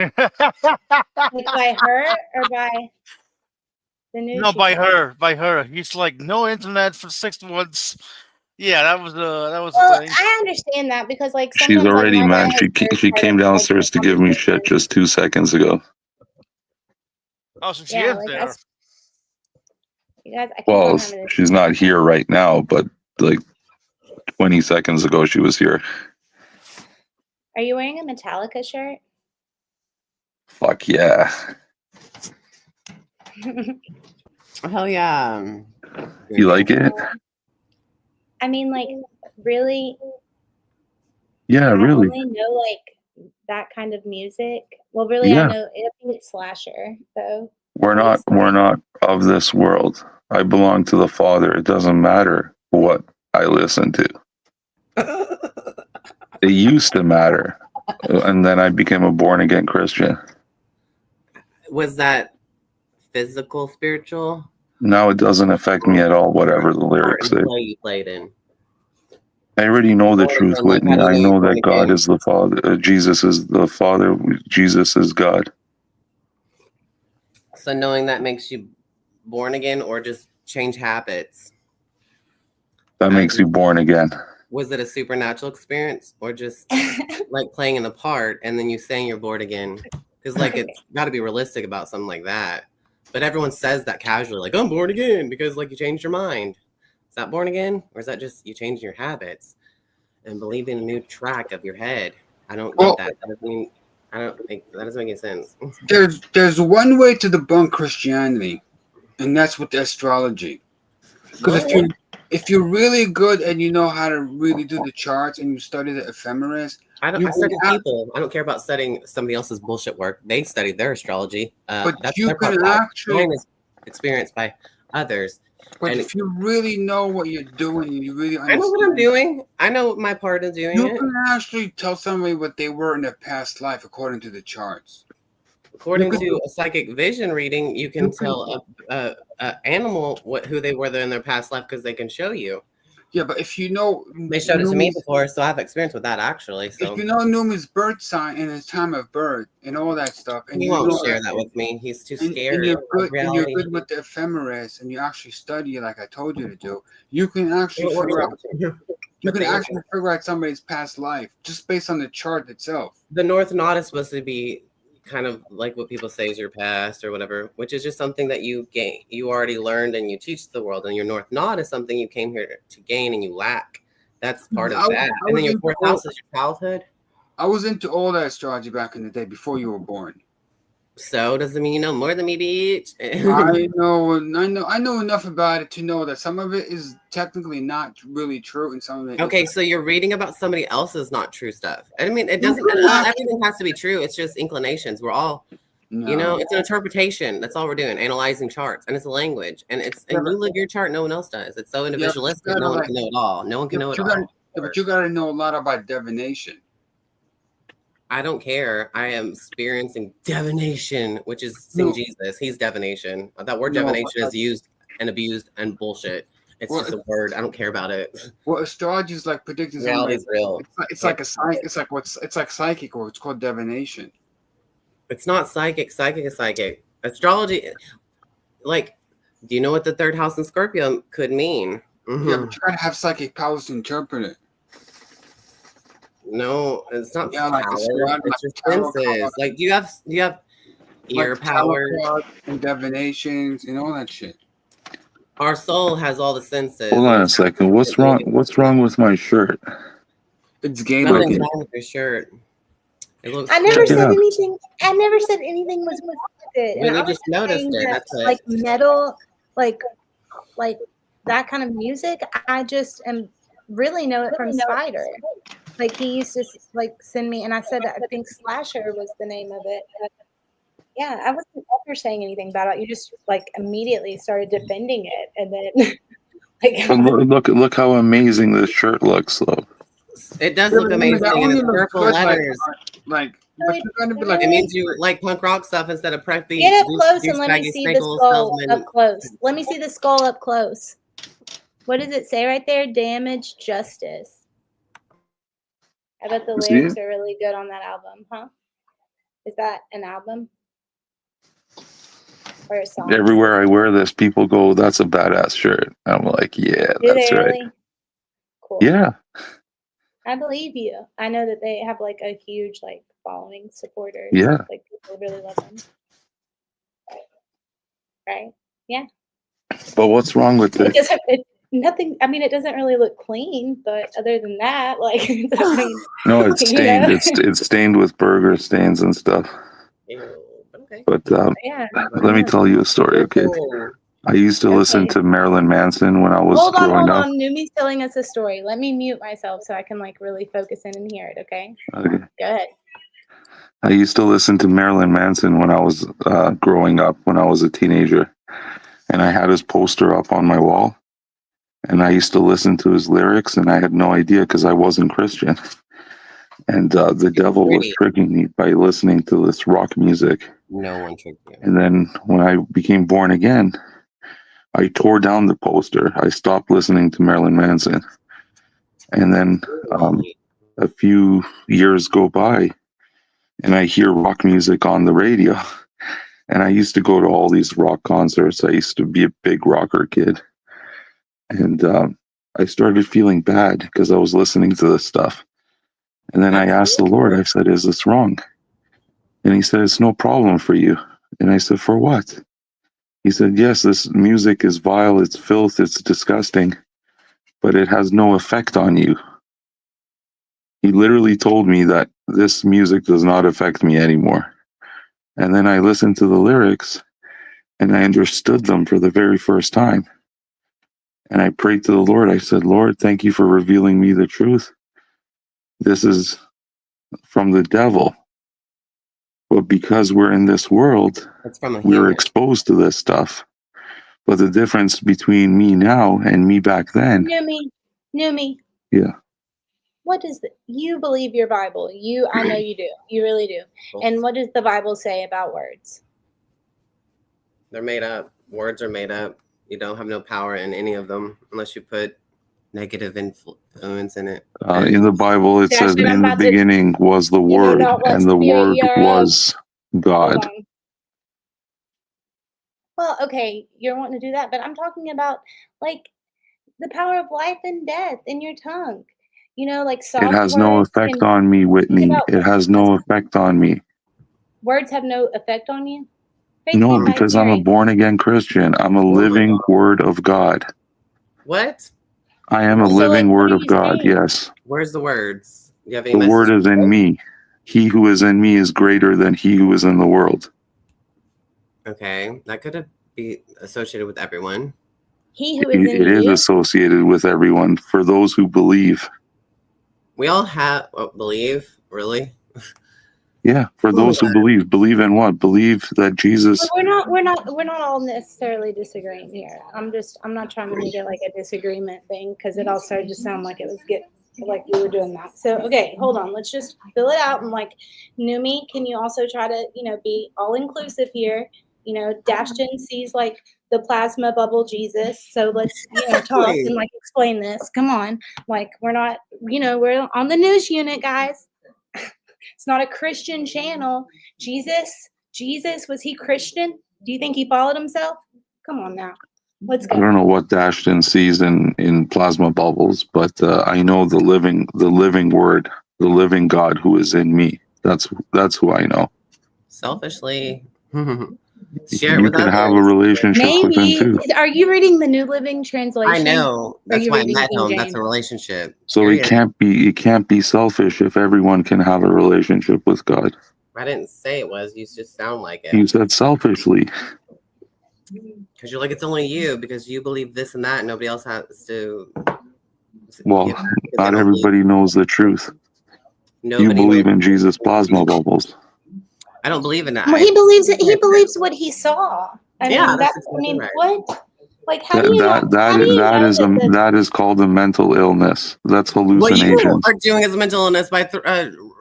Like by her or by the news No, she put out? by her. He's like, no internet for 6 months. Yeah, that was the Well, thing. I understand that because like She's sometimes like already my dad man. has very She part of came like the downstairs to give me shit conversation. just 2 seconds ago. Oh, so she Yeah, is like there. you guys, I keep Well, on having this. she's not here right now, but like 20 seconds ago, she was here. Are you wearing a Metallica shirt? Fuck yeah. Hell yeah. You like it? I mean, like, really? Yeah, I really. only know like that kind of music. Well, really, Yeah. I think it's slasher though. We're not of this world. I belong to the Father. It doesn't matter what I listen to. It used to matter. And then I became a born again Christian. Was that physical, spiritual? Now it doesn't affect me at all, whatever the lyrics say. Play you played in. I already know the Born truth, again, like, Whitney. how do I you know born that God again? is the Father. Jesus is the Father. Jesus is God. So knowing that makes you born again, or just change habits? That makes you born again. Was it a supernatural experience, or just like playing in a part and then you saying you're born again? Because like it's got to be realistic about something like that. But everyone says that casually, like I'm born again because like you changed your mind. Is that born again, or is that just you changing your habits and believing a new track of your head? I don't get that. That doesn't mean, I don't think that doesn't make any sense. There's one way to debunk Christianity, and that's with astrology. Because if you're really good and you know how to really do the charts and you study the ephemeris, I study people. I don't care about studying somebody else's bullshit work. They studied their astrology. But that's you their can part. actually Mine is experienced by others. But and if you really know what you're doing and you really understand, I know what I'm doing. I know my part of doing you it. can actually tell somebody what they were in their past life according to the charts. According to a psychic vision reading, you can tell a animal who they were in their past life because they can show you. Yeah, but if you know, they showed it to me before, so I have experience with that actually. So if you know Newman's birth sign and his time of birth and all that stuff, and he won't share that with me. He's too scared. And you're good with the ephemeris, and you actually study like I told you to do. You can actually figure out. You can actually figure out somebody's past life just based on the chart itself. The North Knot is supposed to be kind of like what people say is your past or whatever, which is just something that you already learned and you teach the world. And your North Knot is something you came here to gain and you lack. That's part of that. And then your fourth house is your childhood. I was into all that astrology back in the day before you were born. So does it mean you know more than me, bitch? I know enough about it to know that some of it is technically not really true, and some of it. Okay, so you're reading about somebody else's not true stuff. I mean, it doesn't. Not everything has to be true. It's just inclinations. We're all, it's an interpretation. That's all we're doing. Analyzing charts, and it's a language, and you live your chart. No one else does. It's so individualistic. No one can know it all. No one can know it all. But you got to know a lot about divination. I don't care. I am experiencing divination, which is seeing Jesus. He's divination. That word divination is used and abused and bullshit. It's just a word. I don't care about it. Well, astrology is like predicting reality is real. It's like psychic, or it's called divination. It's not psychic. Psychic is psychic. Astrology, like, do you know what the third house in Scorpio could mean? Mm-hmm. Yeah, but you gotta have psychic powers to interpret it. No, it's not power. It's your senses. Like, do you have ear power and divinations and all that shit? Our soul has all the senses. Hold on a second. What's wrong? What's wrong with my shirt? It's gay looking. Nothing's wrong with your shirt. It looks. I never said anything. I never said anything was wrong with it. And I just noticed it. That's like metal, like that kind of music. I just really know it from Spider. Like he used to like send me, and I said I think Slasher was the name of it. Yeah, I wasn't ever saying anything about it. You just like immediately started defending it, and then look how amazing this shirt looks, though. It does look amazing, and it's purple letters. But you're gonna be like, it means you like punk rock stuff instead of preppy. Get up close and let me see the skull up close. Let me see the skull up close. What does it say right there? Damage justice. I bet the lyrics are really good on that album, huh? Is that an album or a song? Everywhere I wear this, people go, "That's a badass shirt." I'm like, "Yeah, Do that's they right." really? Cool. Yeah, I believe you. I know that they have like a huge like following, supporters. yeah. Like people really love them. Right? Yeah. But what's wrong with It this? doesn't. Nothing. I mean, it doesn't really look clean, but other than that, like, I mean, No, it's you stained. know? It's stained with burger stains and stuff. Ew. Okay. But Yeah. let me tell you a story, okay? Oh, I used to listen Okay. to Marilyn Manson when I was Hold growing up. on. Numi's telling us a story. Let me mute myself so I can like really focus in and hear it. Okay. Okay. Go ahead. I used to listen to Marilyn Manson when I was growing up, when I was a teenager. And I had his poster up on my wall. And I used to listen to his lyrics, and I had no idea because I wasn't Christian. And the devil was pretty. tricking me by listening to this rock music. No one tricked you. And then when I became born again, I tore down the poster. I stopped listening to Marilyn Manson. And then a few years go by, and I hear rock music on the radio. And I used to go to all these rock concerts. I used to be a big rocker kid. And I started feeling bad because I was listening to this stuff. And then I asked the Lord, I said, "Is this wrong?" And he said, "It's no problem for you." And I said, "For what?" He said, "Yes, this music is vile, it's filth, it's disgusting, but it has no effect on you." He literally told me that this music does not affect me anymore. And then I listened to the lyrics and I understood them for the very first time. And I prayed to the Lord. I said, "Lord, thank you for revealing me the truth. This is from the devil. But because we're in this world, It's from a we're human. exposed to this stuff. But the difference between me now and me back then." Numi. Yeah. What does you believe your Bible? I know you do. You really do. And what does the Bible say about words? They're made up. Words are made up. You don't have no power in any of them unless you put negative influence in it. In the Bible, it says, "In the beginning was the Word, and the Word was God." Well, okay, you're wanting to do that, but I'm talking about like the power of life and death in your tongue. You know, like soft It has no words effect can on me, Whitney. about It has no effect on me. words have no effect on you. Faith No, came by because I'm a hearing. born again Christian. I'm a living Word of God. What? I am a So, like, living what Word are of you God. saying? Yes. Where's the words? Do you have any The Word messages? is in me. He who is in me is greater than he who is in the world. Okay, that could be associated with everyone. He who is in It is you. associated with everyone for those who believe. We all have believe, really. Yeah, for those who believe in what? Believe that Jesus. We're not all necessarily disagreeing here. I'm not trying to make it like a disagreement thing because it all started to sound like it was like we were doing that. So okay, hold on. Let's just fill it out and like Numi, can you also try to, be all inclusive here? Dashton sees like the plasma bubble Jesus. So let's, talk and like explain this. Come on. Like we're not, we're on the news unit, guys. It's not a Christian channel. Jesus, was he Christian? Do you think he followed himself? Come on now. Let's I go. don't know what Dashton sees in plasma bubbles, but I know the living Word, the living God who is in me. That's who I know. Selfishly, share it You with can others. have a relationship with him too. Are you reading the New Living Translation? I know. That's you why I reading met King him. James? That's a relationship. So it can't be selfish if everyone can have a relationship with God. I didn't say it was. You just sound like it. You said selfishly. Because you're like, it's only you because you believe this and that, and nobody else has to. Well, not everybody knows the truth. You believe in Jesus plasma bubbles. I don't believe in that. Well, he believes it. He believes what he saw. I mean, right. what? Like, how do you know? That is called a mental illness. That's hallucinations. What you are doing is mental illness by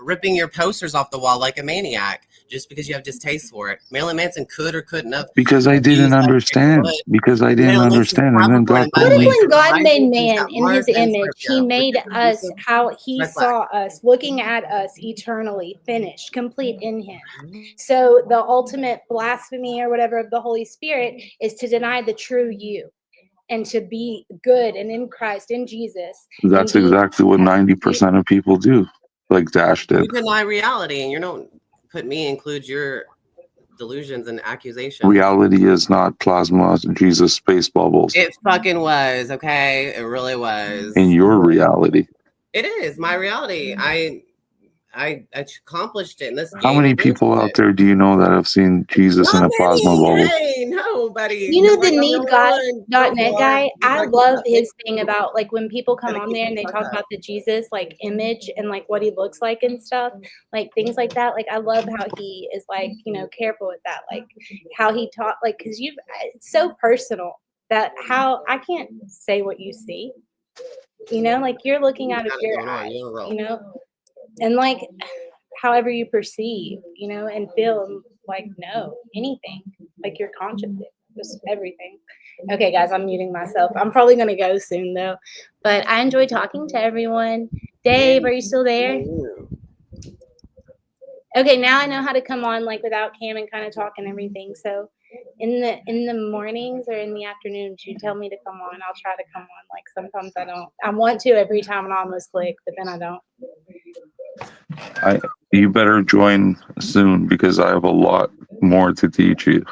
ripping your posters off the wall like a maniac. just because you have distaste for it. Marilyn Manson could or couldn't have. Because I didn't understand. Because I didn't understand. And then God What told if me. when God made man in his image, he made us how he saw us, looking at us eternally, finished, complete in him. So the ultimate blasphemy or whatever of the Holy Spirit is to deny the true you and to be good and in Christ, in Jesus. That's exactly what 90% of people do. Like Dash did. You deny reality, and you don't put me include your delusions and accusations. Reality is not plasma, Jesus, space bubbles. It fucking was, okay? It really was. In your reality. It is my reality. I accomplished it in this game. How many people out there do you know that have seen Jesus in a plasma bubble? Hey, nobody. You know the NeedGod.net guy? I love his thing about like when people come on there and they talk about the Jesus like image and like what he looks like and stuff, like things like that. Like I love how he is like, you know, careful with that, like how he taught, like because it's so personal that how I can't say what you see, you know, like you're looking out of your eyes, you know, and like however you perceive, you know, and feel, like know anything, like your conscience, just everything. Okay, guys, I'm muting myself. I'm probably gonna go soon though, but I enjoy talking to everyone. Dave, are you still there? Okay, now I know how to come on like without Cam and kind of talk and everything. So in the mornings or in the afternoons, you tell me to come on. I'll try to come on. Like sometimes I don't. I want to every time and I almost click, but then I don't. You better join soon because I have a lot more to teach you.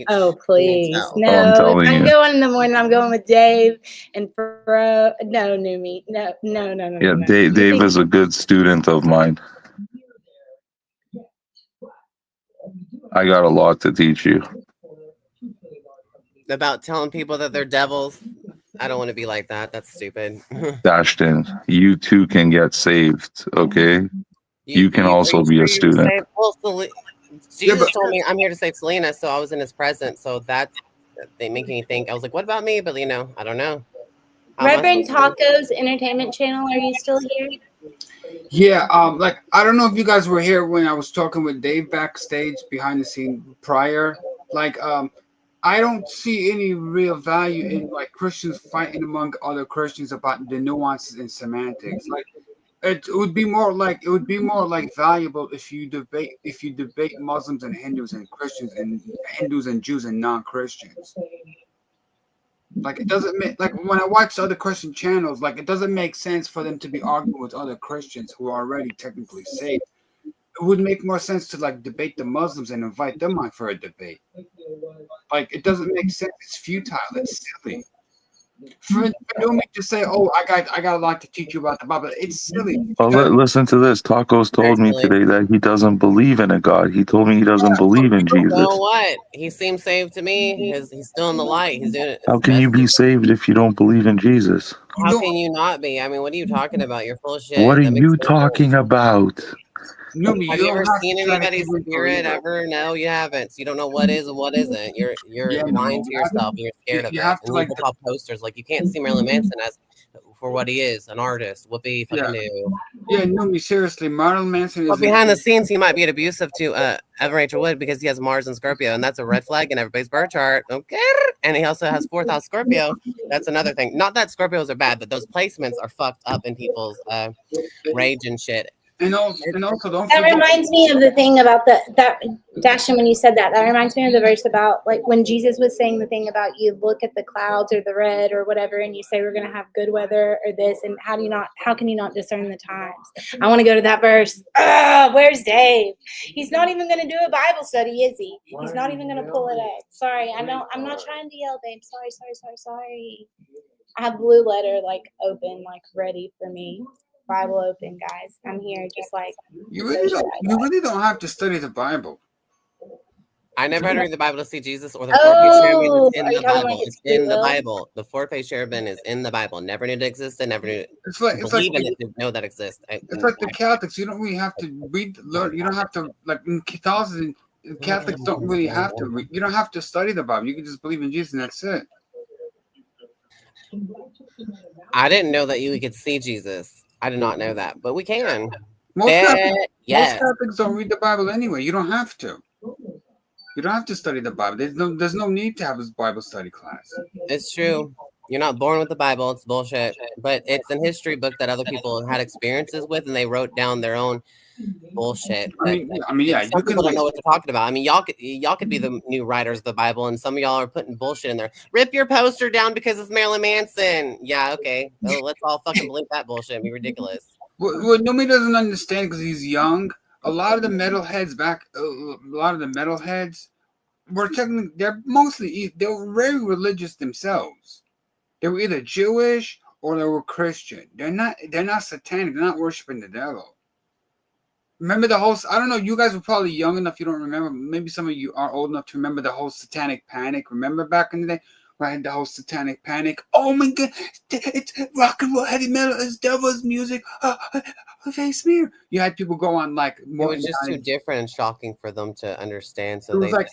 Oh please, no! I'm telling if I'm you. going in the morning, I'm going with Dave and Fro. No, Numi. No. Yeah, no. Dave is a good student of mine. I got a lot to teach you. About telling people that they're devils. I don't want to be like that. That's stupid. Dashton, you too can get saved, okay? You can also be a student. Well, Jesus told me I'm here to save Selena, so I was in his presence. So they make me think. I was like, what about me? But you know, I don't know. Reverend Taco's entertainment channel, are you still here? Yeah, like I don't know if you guys were here when I was talking with Dave backstage behind the scene prior. Like, I don't see any real value in like Christians fighting among other Christians about the nuances in semantics. Like, it would be more like valuable if you debate Muslims and Hindus and Christians and Hindus and Jews and non-Christians. Like it doesn't make like when I watch other Christian channels, like it doesn't make sense for them to be arguing with other Christians who are already technically saved. It would make more sense to like debate the Muslims and invite them on for a debate. Like it doesn't make sense. It's futile. It's silly. For me to say, "Oh, I got a lot to teach you about the Bible," it's silly. Well, listen to this. Tacos told me today that he doesn't believe in a God. He told me he doesn't believe in Jesus. You know what? He seems saved to me. He's still in the light. He's doing it. How can you be saved if you don't believe in Jesus? How can you not be? I mean, what are you talking about? You're full of shit. What are you talking about? No, have you ever seen anybody's spirit ever? No, you haven't. So you don't know what is and what isn't. You're lying to yourself. You're scared of it. And like you pop posters like you can't see Marilyn Manson as for what he is, an artist. Whoopee fucking do. Yeah, no, seriously, Marilyn Manson is. But behind the scenes, he might be abusive to Evan Rachel Wood because he has Mars and Scorpio, and that's a red flag in everybody's birth chart. Okay, and he also has 4th house Scorpio. That's another thing. Not that Scorpios are bad, but those placements are fucked up in people's rage and shit. And also don't that reminds me of the thing about that Dashin, when you said that reminds me of the verse about like when Jesus was saying the thing about you look at the clouds or the red or whatever and you say we're going to have good weather or this, and how can you not discern the times? I want to go to that verse. Where's Dave? He's not even going to do a Bible study, is he? He's not even going to pull it up. Sorry, I'm not trying to yell, babe. Sorry. I have Blue Letter like open, like ready for me. Bible open, guys. I'm here just like you really don't have to study the Bible. I never had to read the Bible to see Jesus or the 4-page cherubim is in the Bible. It's in the Bible. The 4-page cherubim is in the Bible. Never knew it existed. Never knew believe in it to know that exists. It's like the Catholics. You don't really have to learn. You don't have to like in Catholicism. Catholics don't really have to read. You don't have to study the Bible. You can just believe in Jesus and that's it. I didn't know that you could see Jesus. I did not know that, but we can. Most Yes. Catholics don't read the Bible anyway. You don't have to. You don't have to study the Bible. There's no need to have this Bible study class. It's true. You're not born with the Bible. It's bullshit. But it's an history book that other people had experiences with, and they wrote down their own bullshit. I mean, yeah, Some you can people don't know what they're talking about. I mean, y'all could be the new writers of the Bible, and some of y'all are putting bullshit in there. Rip your poster down because it's Marilyn Manson. Yeah, okay. Well, let's all fucking believe that bullshit and be ridiculous. What nobody doesn't understand because he's young. A lot of the metalheads were technically they were very religious themselves. They were either Jewish or they were Christian. They're not satanic. They're not worshiping the devil. Remember the whole? I don't know. You guys were probably young enough. You don't remember. Maybe some of you are old enough to remember the whole satanic panic. Remember back in the day, right? The whole satanic panic. Oh my God! It's rock and roll, heavy metal. It's devil's music. Face smear. You had people go on like more. It was just too different and shocking for them to understand. So It was they like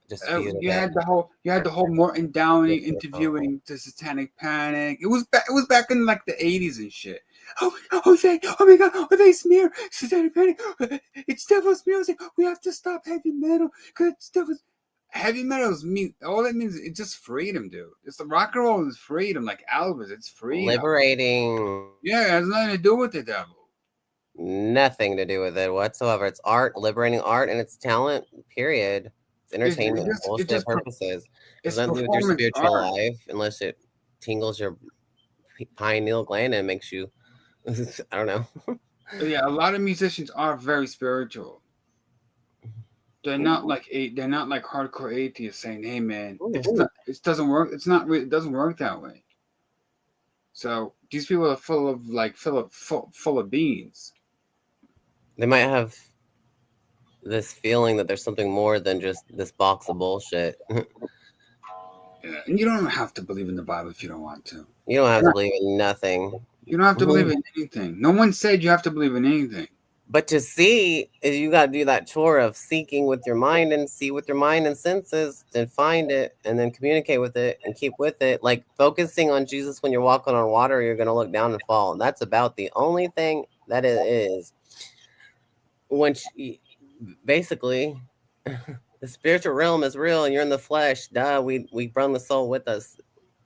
disputed you had the whole Morton Downey interviewing the Satanic Panic. It was back in like the 80s and shit. Oh my God, they smear Satanic Panic. It's devil's music. We have to stop heavy metal because it's devil's. Heavy metal mean all that means it's just freedom, dude. It's the rock and roll is freedom, like Elvis. It's freedom, liberating. Yeah, it has nothing to do with the devil. Nothing to do with it whatsoever. It's art, liberating art, and it's talent. Period. It's entertainment, bullshit purposes. It doesn't do with your spiritual life unless it tingles your pineal gland and makes you. I don't know. Yeah, a lot of musicians are very spiritual. They're not like hardcore atheists saying, "Hey, man, it doesn't work. It's not. It doesn't work that way." So these people are full of beans. They might have this feeling that there's something more than just this box of bullshit. Yeah, and you don't have to believe in the Bible if you don't want to. You don't have to believe in nothing. You don't have to believe in anything. No one said you have to believe in anything. But to see, you got to do that chore of seeking with your mind and see with your mind and senses, then find it and then communicate with it and keep with it. Like focusing on Jesus when you're walking on water, you're going to look down and fall. And that's about the only thing that it is. Basically, the spiritual realm is real and you're in the flesh. Duh, we bring the soul with us.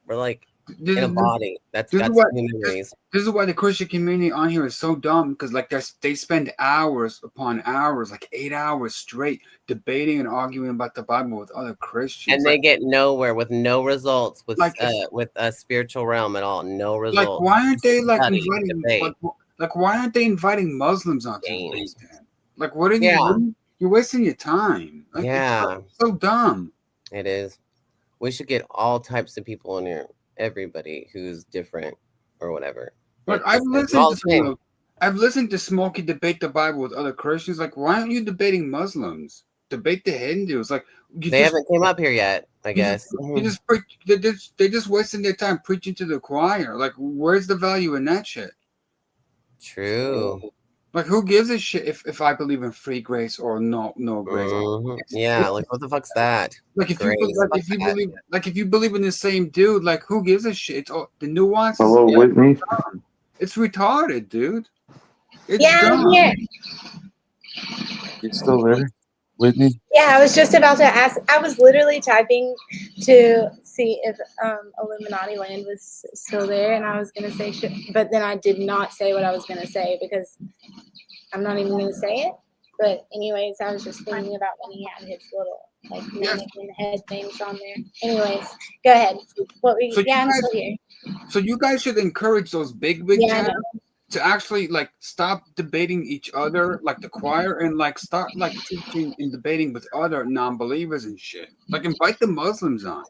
We're like in a body. That's memories. This is why the Christian community on here is so dumb, because like they spend hours upon hours, like 8 hours straight, debating and arguing about the Bible with other Christians, and they get nowhere with no results with a spiritual realm at all. No results. Like why aren't they why aren't they inviting Muslims onto the debate? Like what are you? You're wasting your time. Like, it's so dumb. It is. We should get all types of people in here. Everybody who's different or whatever. But I've listened to Smokey debate the Bible with other Christians. Like, why aren't you debating Muslims? Debate the Hindus. Like, they haven't came up here yet, I guess. They're just wasting their time preaching to the choir. Like, where's the value in that shit? True. Like, who gives a shit if I believe in free grace or no grace? Mm-hmm. Yeah, like what the fuck's that? Like if you believe in the same dude, like who gives a shit? It's all the nuances. Hello, Whitney. It's retarded, dude. It's I'm here. You still there, Whitney? Yeah, I was just about to ask. I was literally typing to see if Illuminati Land was still there, and I was gonna say shit, but then I did not say what I was gonna say because I'm not even gonna say it. But anyways, I was just thinking about when he had his little like mannequin head things on there. Anyways, go ahead. I'm still here. So you guys should encourage those big channels to actually like stop debating each other like the choir and like start like teaching and debating with other non-believers and shit. Like invite the Muslims on.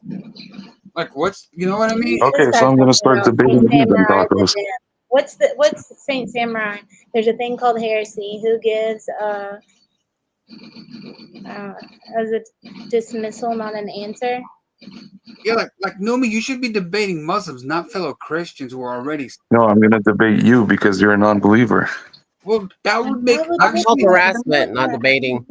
Like you know what I mean? Okay, so I'm gonna start debating with them, tacos. What's Saint Samurai? There's a thing called heresy. Who gives as a dismissal, not an answer? Yeah, like Nomi, you should be debating Muslims, not fellow Christians who are already. No, I'm gonna debate you because you're a non-believer. Well, that would make harassment, not debating.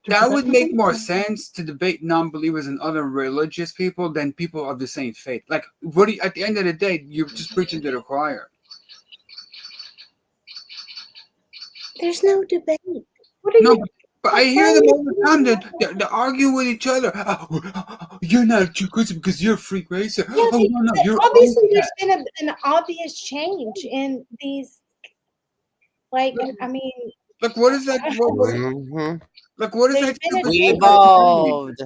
That would make more sense to debate non-believers and other religious people than people of the same faith. Like, at the end of the day, you're just preaching to the choir. There's no debate. What are No, you? but I hear them all the time. They argue with each other. You're not a true Christian because you're a freak racer. Yeah, Oh no, you're obviously all there's that. been an obvious change in these. Like, I mean, Like, what is that? Mhm. Like, what is there's that? been a stupid We change. evolved.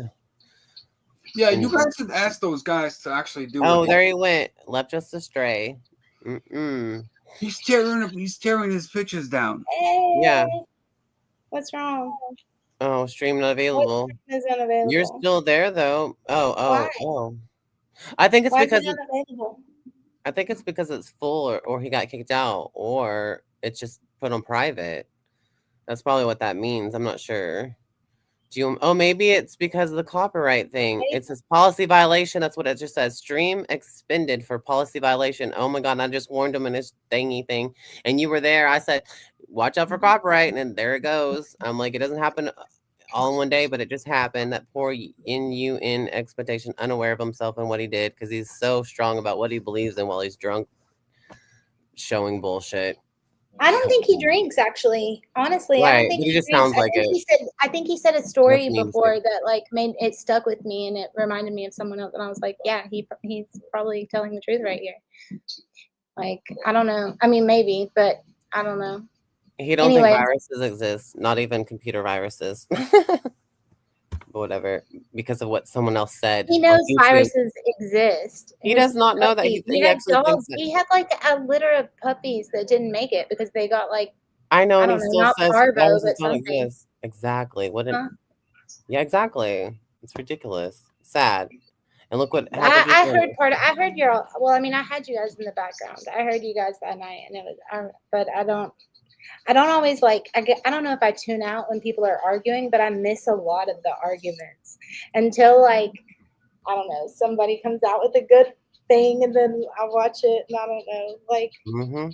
Yeah, you guys should ask those guys to actually do Oh, it. there he went. Left us astray. Mm-mm. He's tearing his pictures down. Yeah. Hey, what's wrong? Oh, stream not What available. is You're unavailable? still there though. Why? Oh. I think it's Why is because it unavailable? it's full or he got kicked out or it's just put on private. That's probably what that means. I'm not sure. Maybe it's because of the copyright thing. It says policy violation. That's what it just says. Stream expended for policy violation. Oh my God. I just warned him in his thingy thing. And you were there. I said, watch out for copyright. And then there it goes. I'm like, it doesn't happen all in one day, but it just happened. That poor in expectation, unaware of himself and what he did, because he's so strong about what he believes in while he's drunk, showing bullshit. I don't think he drinks. Actually, honestly, I don't Right. think But he he just drinks. sounds like it. I think he said a That's story what he before said. that like made it stuck with me, and it reminded me of someone else. And I was like, yeah, he's probably telling the truth right here. Like, I don't know. I mean, maybe, but I don't know. He don't think Anyways, viruses exist, not even computer viruses. Whatever, because of what someone else said he on knows YouTube. viruses exist. He His does not know that. puppies. He had actually thinks dogs. that. He had like a litter of puppies that didn't make it because they got like I know, I and he don't know, still not says parvo, viruses but don't something. exist. Exactly. Huh? Yeah, exactly. It's ridiculous. Sad. And look what happened. I heard I heard your. Well, I mean, I had you guys in the background. I heard you guys that night, and it was. But I don't always like. I don't know if I tune out when people are arguing, but I miss a lot of the arguments until like I don't know, somebody comes out with a good thing, and then I watch it, and I don't know, like. Mm-hmm.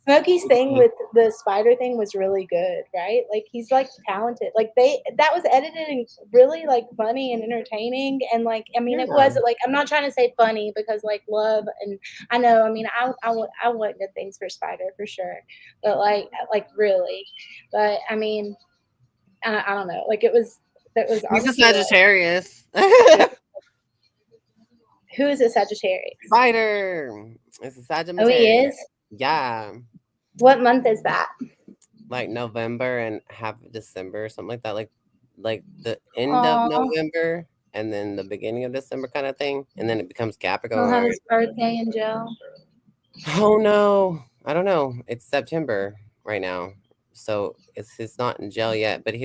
Smokey's thing with the spider thing was really good, right? Like he's like talented. Like that was edited and really like funny and entertaining. And like I mean, it Yeah. was like I'm not trying to say funny because like love and I know. I mean, I want good things for Spider for sure, but like really, but I mean, I don't know. Like it was He's a honestly like, Sagittarius. who is a Sagittarius? Spider. It's a Sagittarius. Oh, he is. Yeah. What month is that? Like November and half of December or something like that. Like the end Aw. of November and then the beginning of December kind of thing. And then it becomes He'll have Capricorn. his birthday in jail. Oh no. I don't know. It's September right now. So it's not in jail yet. But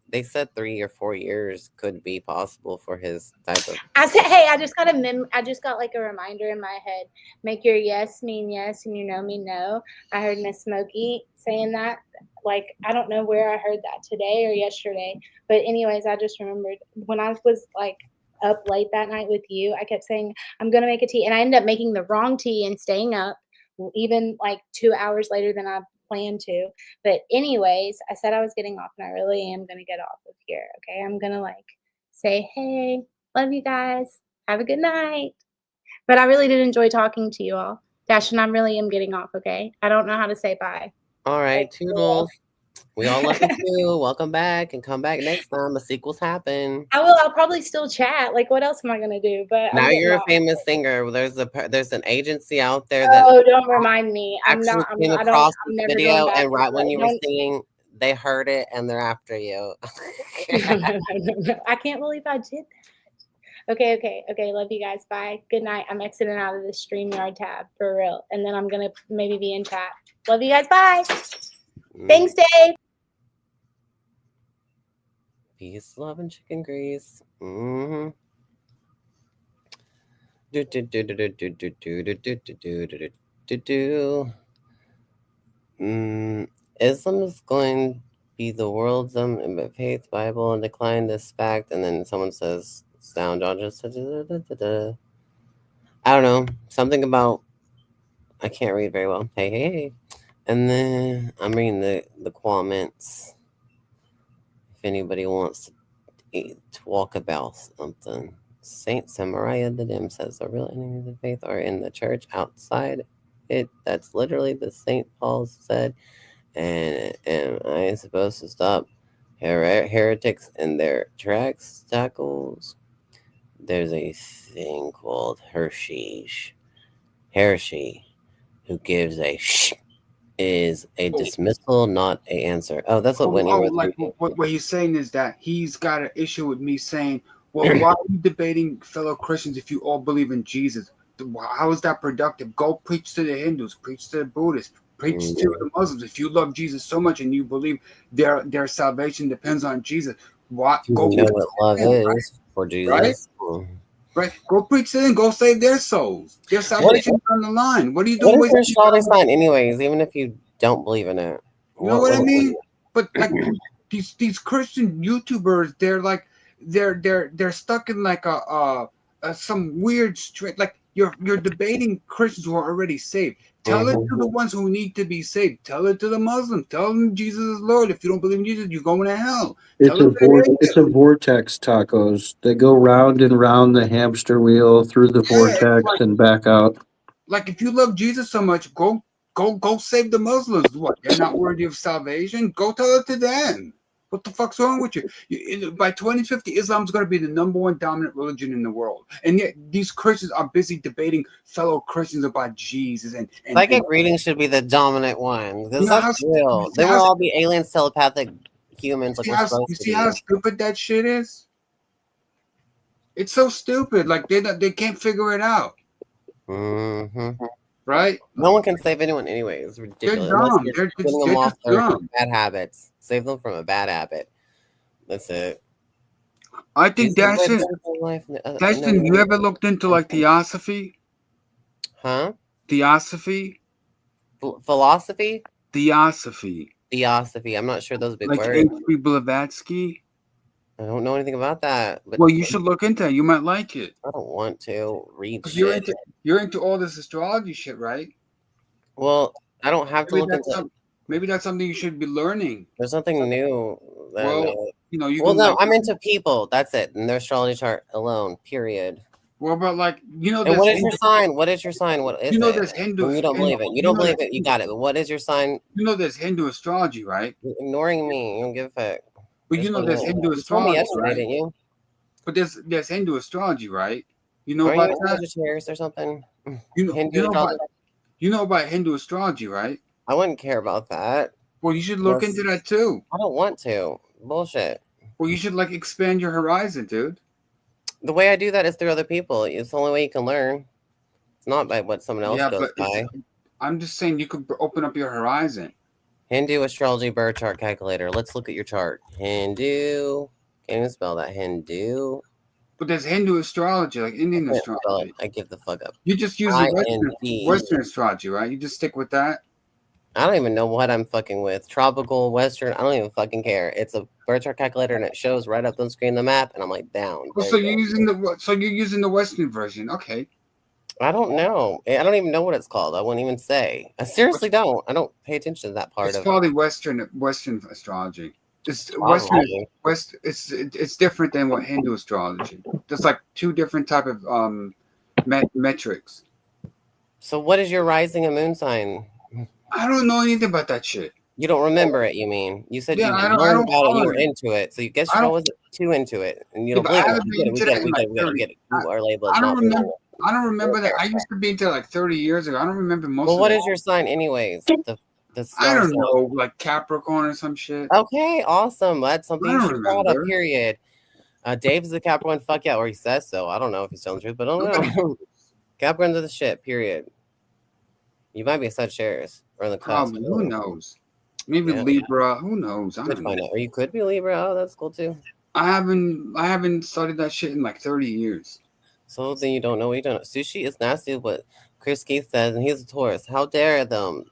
they said 3 or 4 years could be possible for his type of. I said, hey, I just got like a reminder in my head. Make your yes mean yes and your no mean no. I heard Miss Smokey saying that. Like, I don't know where I heard that today or yesterday. But anyways, I just remembered when I was like up late that night with you, I kept saying, I'm gonna make a tea. And I ended up making the wrong tea and staying up even like 2 hours later than I planned to. But anyways, I said I was getting off and I really am gonna get off of here. Okay. I'm gonna like say, hey, love you guys. Have a good night. But I really did enjoy talking to you all. Dash, and I really am getting off, okay? I don't know how to say bye. All right, toodles. We all love you too. Welcome back and come back next time. The sequels happen. I will. I'll probably still chat. Like, what else am I gonna do? But Now you're a off. famous singer. There's an agency out there that don't remind me. I'm actually not. came I'm across I'm this never video, going back. and right when you were Don't- singing, they heard it and they're after you. no. I can't believe I did that. Okay. Love you guys. Bye. Good night. I'm exiting out of the StreamYard tab for real, and then I'm gonna maybe be in chat. Love you guys. Bye. Thanks, Dave. Peace, love, and chicken grease. Mm-hmm. Islam is going to be the world's faith, Bible, and decline this fact. And then someone says, sound John just I don't know. Something about I can't read very well. Hey. And then I'm reading the comments. If anybody wants to talk about something. Saint Samaria the Dim says the real enemies of the faith are in the church outside it. That's literally the Saint Paul said And am I supposed to stop heretics in their tracks, tackles? There's a thing called Hershey, who gives a is a dismissal, not a answer. Oh, that's what Whitney was like reading. what he's saying is that he's got an issue with me saying, well, why are you debating fellow Christians if you all believe in Jesus? How is that productive? Go preach to the Hindus, preach to the Buddhists, preach to the Muslims. If you love Jesus so much and you believe their salvation depends on Jesus, what You go know what love is for Jesus. Right? Go preach to them. Go save their souls. Their salvation is on the line. What are you What doing? is your astrology sign, anyways? Even if you don't believe in it, You know what I mean? But like these Christian YouTubers, they're like they're stuck in like a some weird straight like you're debating Christians who are already saved. Tell it to the ones who need to be saved. Tell it to the Muslims. Tell them Jesus is Lord. If you don't believe in Jesus, you're going to hell. It's a vortex, tacos. They go round and round the hamster wheel through the vortex and back out. Like if you love Jesus so much, go save the Muslims. What? They're not worthy of salvation? Go tell it to them. What the fuck's wrong with you? By 2050, Islam's going to be the #1 dominant religion in the world. And yet these Christians are busy debating fellow Christians about Jesus. And psychic reading should be the dominant one. Because that's real. Then we'll all be aliens, telepathic humans like we're supposed to be. You see how stupid that shit is? It's so stupid. Like they can't figure it out. Right? No one can save anyone anyway. It's ridiculous. They're dumb. They're getting them off their dumb. bad habits. Save them from a bad habit. That's it. I think Dashin, you ever looked into like theosophy? Huh? Theosophy? Philosophy? Theosophy. I'm not sure those big like words. H.P. Blavatsky? I don't know anything about that. But well, you should look into it. You might like it. I don't want to read shit. You're into all this astrology shit, right? Well, I don't have to look into. Maybe that's something you should be learning. There's something new. Well, you know, I'm into people. That's it. And their astrology chart alone. Period. Well, but like and what is your sign? What is your sign? What is it? There's Hindu. You don't believe it. You don't believe it. You got it. But what is your sign? You know, there's Hindu astrology, right? You're ignoring me. You don't give a fuck. But you know, there's Hindu astrology, right? Didn't you? But there's Hindu astrology, right? You know Are about you that? Sagittarius or something? You know about Hindu astrology, right? I wouldn't care about that. Well, you should look into that too. I don't want to. Bullshit. Well, you should like expand your horizon, dude. The way I do that is through other people. It's the only way you can learn. It's not by what someone else goes by. I'm just saying you could open up your horizon. Hindu astrology birth chart calculator. Let's look at your chart. Hindu. Can't even spell that. Hindu. But there's Hindu astrology, like Indian astrology. I give the fuck up. You just use the Western astrology, right? You just stick with that. I don't even know what I'm fucking with. Tropical, Western, I don't even fucking care. It's a birth chart calculator and it shows right up on the screen the map, and I'm like, down. Oh, so you're using the Western version, okay? I don't know. I don't even know what it's called. I wouldn't even say. I seriously don't. I don't pay attention to that part of it. It's probably Western astrology. It's Western. It's different than what Hindu astrology. There's like two different type of metrics. So what is your rising and moon sign? I don't know anything about that shit. You don't remember it, you mean? You said you learned about it, you were into it. So you guess you wasn't too into it. And you don't believe it. We get it. Our label is not real. I don't remember that. I used to be into like 30 years ago. I don't remember most of it. Well, what is your sign anyways? I don't know, like Capricorn or some shit. Okay, awesome. That's something you should thought of, period. Dave's a Capricorn, fuck yeah, or he says so. I don't know if he's telling the truth, but I don't know. Capricorns are the shit, period. You might be a Sagittarius or in the cusp. Who knows? Maybe Libra. Who knows? I don't know. Or you could be Libra. Oh, that's cool too. I haven't studied that shit in like 30 years. So then you don't know what you don't know. Sushi is nasty, what Chris Keith says, and he's a Taurus. How dare them?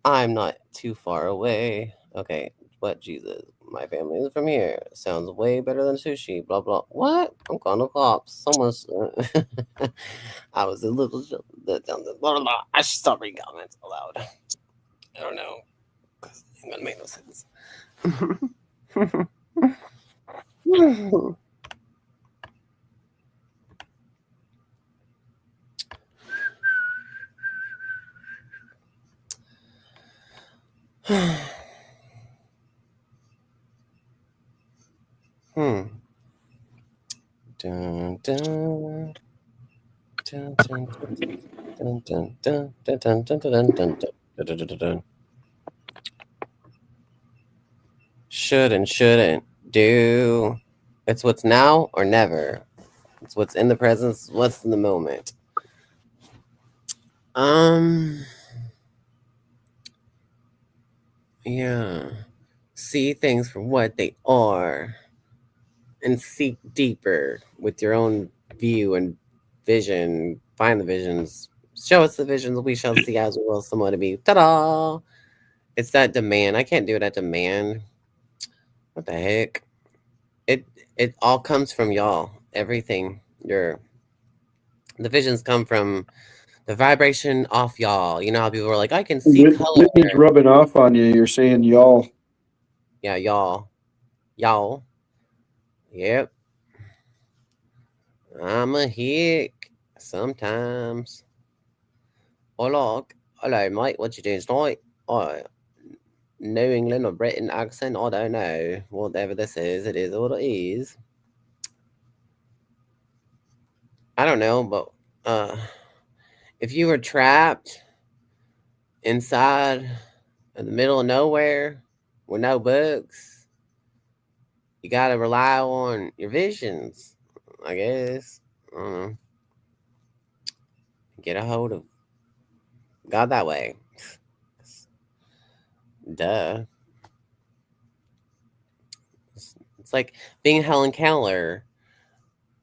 I'm not too far away. Okay, but Jesus, my family is from here. Sounds way better than sushi. Blah blah. What? I'm calling the cops. Someone's. I was a little. Blah, blah, blah. I should stop reading comments aloud. I don't know. It's gonna make no sense. Dun, dun. Dun, dun, dun, dun, dun, dun, dun, dun, dun, dun, dun, dun, dun, dun, dun. Should and shouldn't do. It's what's now or never. It's what's in the present, what's in the moment. Yeah. See things for what they are and seek deeper with your own view and vision. Find the visions. Show us the visions. We shall see as we will someone to be. Ta-da! It's that demand. I can't do it at demand. What the heck? It all comes from y'all. Everything. The visions come from the vibration off y'all. You know how people are like, I can see color. Whitney's rubbing off on you. You're saying y'all. Yeah, y'all. Y'all. Yep. I'm a hick sometimes. Hello, mate. What you doing tonight? Oh, New England or Britain accent? I don't know. Whatever this is, it is what it is. I don't know, but if you were trapped inside in the middle of nowhere with no books, you gotta rely on your visions, I guess. I don't know. Get a hold of God that way. Duh. It's like being Helen Keller.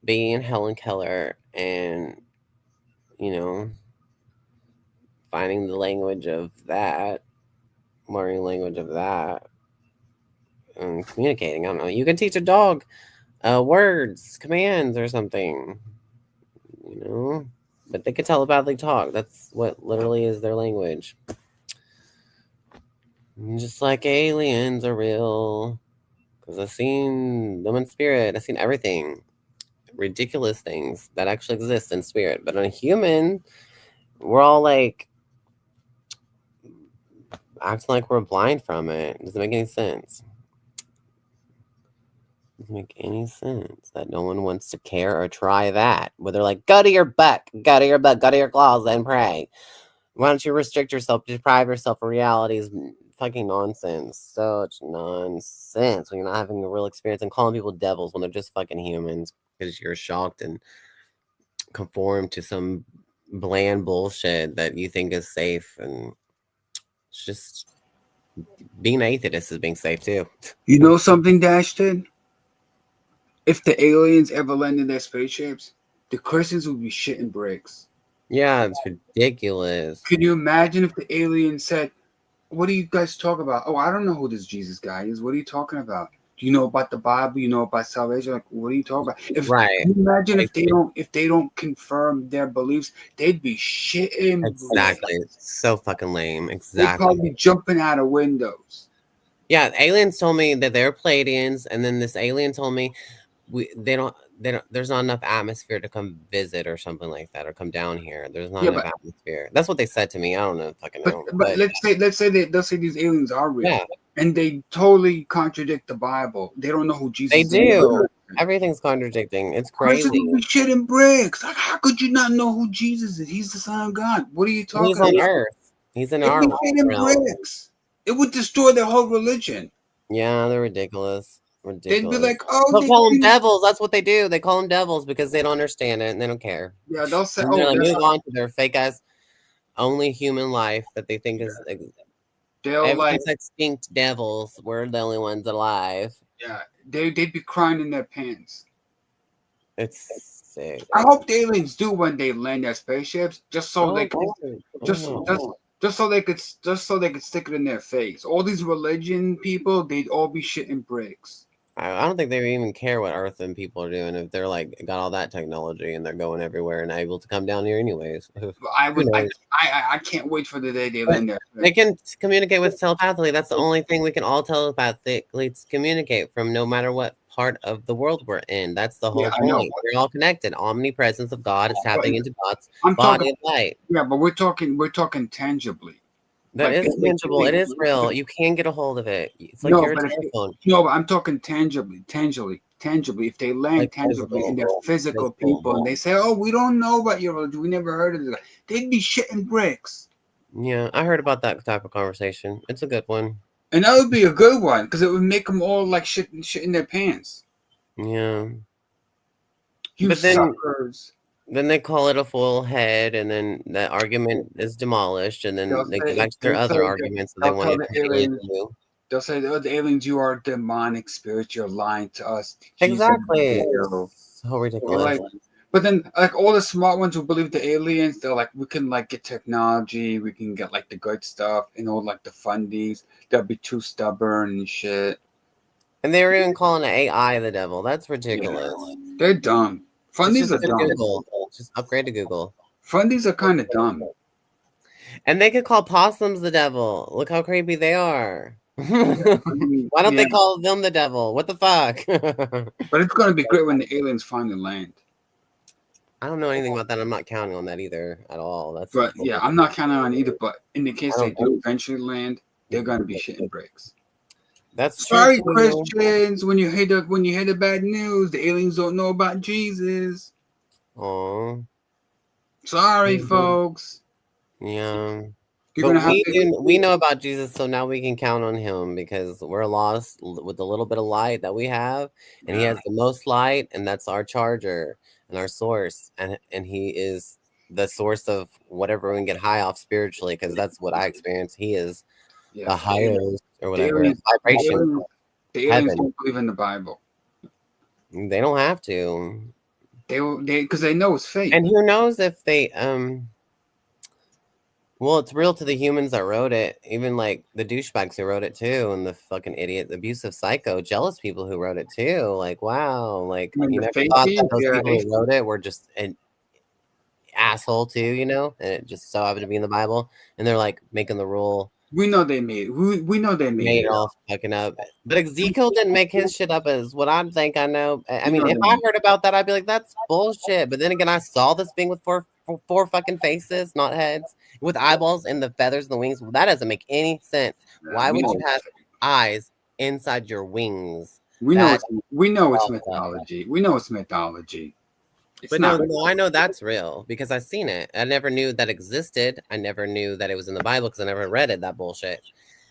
Being Helen Keller and, you know, finding the language of that, learning language of that, and communicating. I don't know. You can teach a dog words, commands, or something, you know, but they can telepathically talk. That's what literally is their language. And just like aliens are real, because I've seen them in spirit. I've seen everything, ridiculous things that actually exist in spirit. But on a human, we're all like acting like we're blind from it. Doesn't make any sense. Doesn't make any sense that no one wants to care or try that. Where they're like, go to your butt, go to your butt, go to your claws, and pray. Why don't you restrict yourself, deprive yourself of reality? Is fucking nonsense. Such nonsense when you're not having a real experience and calling people devils when they're just fucking humans because you're shocked and conform to some bland bullshit that you think is safe. And it's just being atheist is being safe too. You know something, Dash did? If the aliens ever landed their spaceships, the Christians would be shitting bricks. Yeah, it's ridiculous. Could you imagine if the alien said, what do you guys talk about? Oh, I don't know who this Jesus guy is. What are you talking about? Do you know about the Bible? You know about salvation? Like, what are you talking about? Right. Can you imagine if they don't confirm their beliefs, they'd be shitting Exactly. bricks. So fucking lame. They'd Exactly. probably be jumping out of windows. Yeah, aliens told me that they're Pleiadians, and then this alien told me they don't there's not enough atmosphere to come visit or something like that, or come down here. There's not enough atmosphere. That's what they said to me. I don't know fucking know. But let's say they'll say these aliens are real. Yeah. And they totally contradict the Bible. They don't know who Jesus They is. do. Everything's contradicting. It's crazy. Christians be shitting bricks. Like, how could you not know who Jesus is? He's the Son of God. What are you talking about? He's on Earth. He's in They'd our be shitting realm. bricks. It would destroy their whole religion. Yeah, they're ridiculous. They'd be like, oh, they'll call them devils. That's what they do. They call them devils because they don't understand it and they don't care. Yeah, they'll say, and they're like, move on to their fake ass only human life that they think is. They'll like extinct devils. We're the only ones alive. Yeah, they'd be crying in their pants. It's sick. I hope the aliens do when they land their spaceships, just so they could, just so they could stick it in their face. All these religion people, they'd all be shitting bricks. I don't think they even care what Earth and people are doing if they're like got all that technology and they're going everywhere and able to come down here anyways. I can't wait for the day they land there. They can communicate with telepathically. That's the only thing we can all telepathically communicate from, no matter what part of the world we're in. That's the whole point. We're all connected. Omnipresence of God is tapping into God's body of light. Yeah, but we're talking tangibly. That Like, is tangible. It is real. You can get a hold of it. It's like no, your but telephone. no, but I'm talking tangibly. If they land Like tangibly and they're physical physical. people, and they say, "Oh, we don't know about your religion. We never heard of it," they'd be shitting bricks. Yeah, I heard about that type of conversation. It's a good one. And that would be a good one because it would make them all like shit in their pants. Yeah. You But then- suckers. Then they call it a full head, and then the argument is demolished, and then They'll they say- go back to their they'll other tell the- arguments that they they'll want tell to the continue aliens- to do. They'll say, "Oh, the aliens, you are demonic spirits. You're lying to us." Jesus Exactly. is real." So They're ridiculous. like, but then, like all the smart ones who believe the aliens, they're like, we can like get technology, we can get like the good stuff, and all like the fundies. They'll be too stubborn and shit. And they were even calling the AI the devil. That's ridiculous. They're dumb. It's Fundies just are to dumb. Google. Just upgrade to Google. Fundies are kind of dumb. And they could call possums the devil. Look how creepy they are. I mean, Why don't yeah, they call them the devil? What the fuck? But it's gonna be great when the aliens finally land. I don't know anything about that. I'm not counting on that either at all. That's But yeah, I'm not counting on either. But in the case I they don't do eventually land, they're gonna be shitting bricks. That's Sorry, true. Christians. When you hear the bad news, the aliens don't know about Jesus. Oh, Sorry, Mhm. folks. yeah. You're gonna But have we know about Jesus, so now we can count on him because we're lost with the little bit of light that we have, and he has the most light, and that's our charger and our source, and he is the source of whatever we can get high off spiritually, because that's what I experience. He is the highest or whatever vibration. The aliens Heaven. don't believe in the Bible. They don't have to, They because they know it's fake. and who knows if they Well, it's real to the humans that wrote it, even like the douchebags who wrote it too, and the fucking idiot, the abusive psycho, jealous people who wrote it too. Like, wow, like I mean, you the never fake thought people, that those yeah, people who wrote it were just an asshole too, you know? And it just so happened to be in the Bible, and they're like making the rule, we know they made it. We know they made made it it. all fucking up. But Ezekiel didn't make his shit up, as what I think I know. I You mean, know if they I made heard about that, I'd be like, that's bullshit. But then again, I saw this being with four fucking faces, not heads, with eyeballs and the feathers and the wings. Well, that doesn't make any sense. Why would you have eyes inside your wings? We know That- we know it's Oh, mythology. We know it's mythology. It's But not. no, I know that's real because I've seen it. I never knew that existed. I never knew that it was in the Bible because I never read it, that bullshit.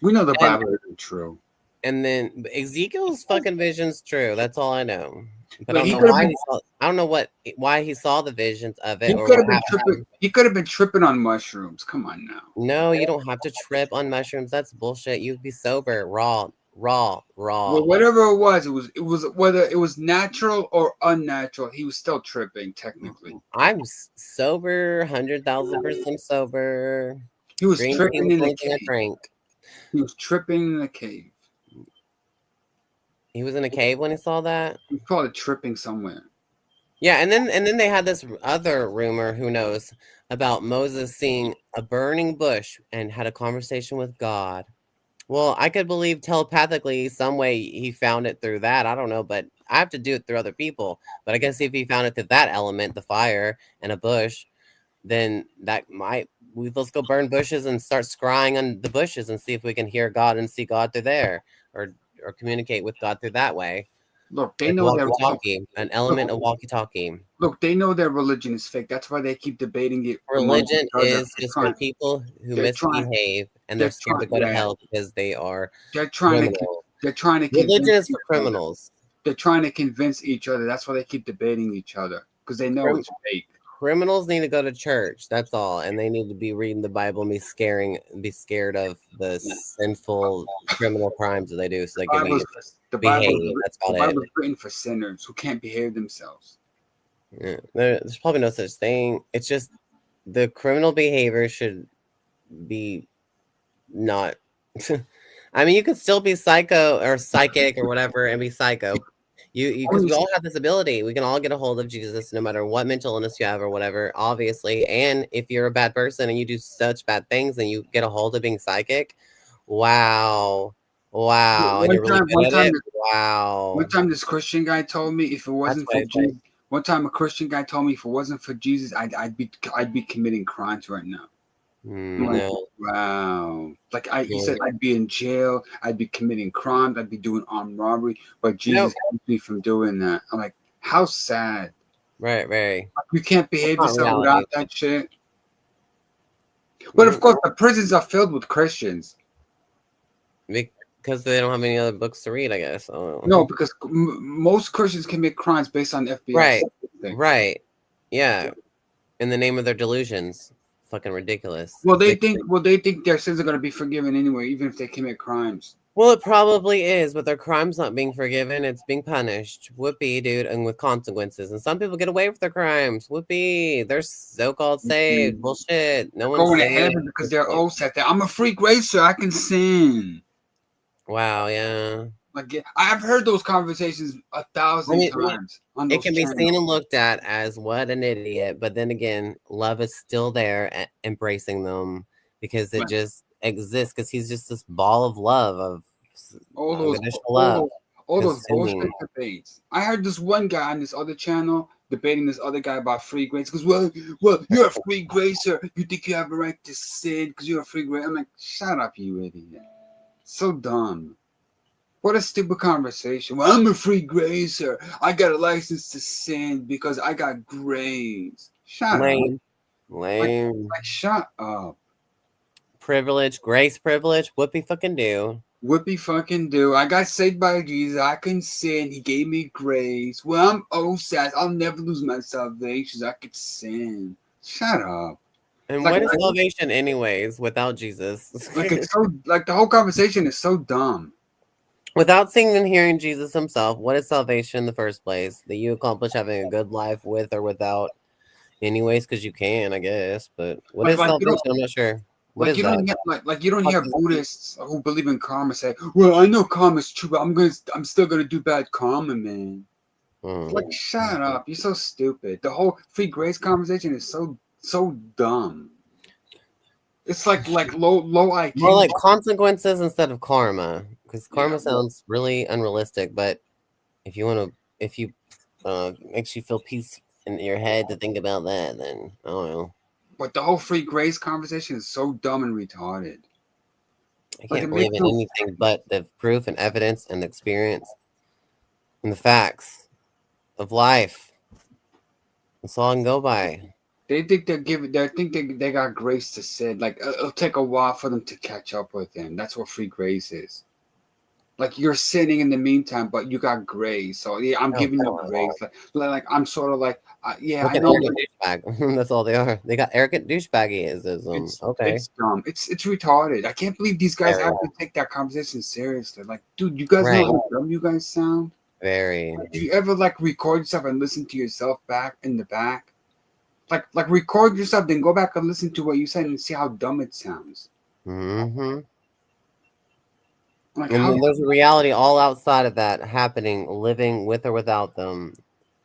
We know the And- Bible isn't true. And then Ezekiel's fucking vision's true. That's all I know. But But I he don't know could've why been- he saw. I don't know why he saw the visions of it. He Or could what have been happened. tripping. He could have been tripping on mushrooms. Come on now. No, you don't have to trip on mushrooms. That's bullshit. You'd be sober, raw. Well, whatever it was whether it was natural or unnatural. He was still tripping technically. I'm sober, 100,000% sober. He was Green tripping tea in was the the only thing I cave. drank. He was tripping in the cave. He was in a cave when he saw that. He was probably tripping somewhere. Yeah, and then they had this other rumor, who knows, about Moses seeing a burning bush and had a conversation with God. Well, I could believe telepathically some way he found it through that. I don't know, but I have to do it through other people. But I guess if he found it through that element, the fire and a bush, then that might let's go burn bushes and start scrying on the bushes and see if we can hear God and see God through there, or communicate with God through that way. Look, they Like know their walkie-talkie, an element of walkie-talkie. look. They know their religion is fake. That's why they keep debating it. amongst Religion each other. is just for people who they're trying- misbehave and they're they're scared to trying- go to yeah. hell because they are They're trying to. criminals. They're trying to. Religion convince is for each other. criminals. They're trying to convince each other. That's why they keep debating each other because they know Crim- it's fake. Criminals need to go to church. That's all, and they need to be reading the Bible and be scared of the sinful criminal crimes that they do, so they can The behave. Bible, That's the about it. Bible's written for sinners who can't behave themselves. Yeah. There's probably no such thing. It's just the criminal behavior should be not. I mean, you could still be psycho or psychic or whatever and be psycho. You because we all have this ability. We can all get a hold of Jesus no matter what mental illness you have or whatever, obviously. And if you're a bad person and you do such bad things and you get a hold of being psychic, wow. And you're really good at it. Wow. One time, this Christian guy told me if it wasn't for That's what I Jesus. One time, a Christian guy told me if it wasn't for Jesus, I'd be committing crimes right now. No. Wow. Like he Yeah. said, I'd be in jail. I'd be committing crimes. I'd be doing armed robbery. But Jesus keeps me from doing that. I'm like, how sad. Right. Very. You can't behave Not yourself reality. without that shit. But of course, the prisons are filled with Christians. Because they don't have any other books to read, I guess. I don't know. No, because most Christians commit crimes based on FBI. Right. statistics. Right. Yeah. In the name of their delusions. Fucking ridiculous. Well, they think their sins are going to be forgiven anyway, even if they commit crimes. Well, it probably is, but their crime's not being forgiven. It's being punished. Whoopee, dude, and with consequences. And some people get away with their crimes. Whoopee. They're so-called saved. Bullshit. No one's Going to saved. heaven because they're all set there. I'm a free gracer. I can sin. Wow, yeah. Like, I've heard those conversations 1,000 times. On those It can be channels. seen and looked at as what an idiot, but then again, love is still there, embracing them because it just exists. Because he's just this ball of love of all those bullshit debates. I heard this one guy on this other channel debating this other guy about free grace. Because well, you're a free gracer. You think you have a right to sin because you're a free gracer. I'm like, shut up, you idiot. So dumb. What a stupid conversation. Well, I'm a free gracer. I got a license to sin because I got grace. Shut up. Lame. Like, shut up. Privilege, grace privilege. Whoopee fucking do. Whoopee fucking do. I got saved by Jesus. I can sin. He gave me grace. Well, I'm sad. I'll never lose my salvation. I could sin. Shut up. And what is salvation anyways without Jesus? Like it's so like the whole conversation is so dumb. Without seeing and hearing Jesus himself, what is salvation in the first place? That you accomplish having a good life with or without, anyways, because you can, I guess. But what is salvation? I'm not sure. What is that? You don't hear Buddhists who believe in karma say, "Well, I know karma's true, but I'm still gonna do bad karma, man." Like, shut up! You're so stupid. The whole free grace conversation is so dumb. It's like low IQ. More like consequences instead of karma. Because karma sounds really unrealistic, but if you makes you feel peace in your head to think about that, then I don't know. But the whole free grace conversation is so dumb and retarded. I can't believe in anything but the proof and evidence and experience and the facts of life. That's all I can go by. They think they got grace to sin. Like it'll take a while for them to catch up with him. That's what free grace is. Like you're sinning in the meantime, but you got grace. So yeah, I'm giving you grace. Like I'm sort of like yeah. I know. Douchebag. That's all they are. They got arrogant douchebaggism. Okay, it's dumb. It's retarded. I can't believe these guys have to take that conversation seriously. Like, dude, you guys know how dumb you guys sound. Very. Do you ever like record yourself and listen to yourself back in the back? Like record yourself, then go back and listen to what you said and see how dumb it sounds. Mm-hmm. Like, and then there's a reality all outside of that happening, living with or without them,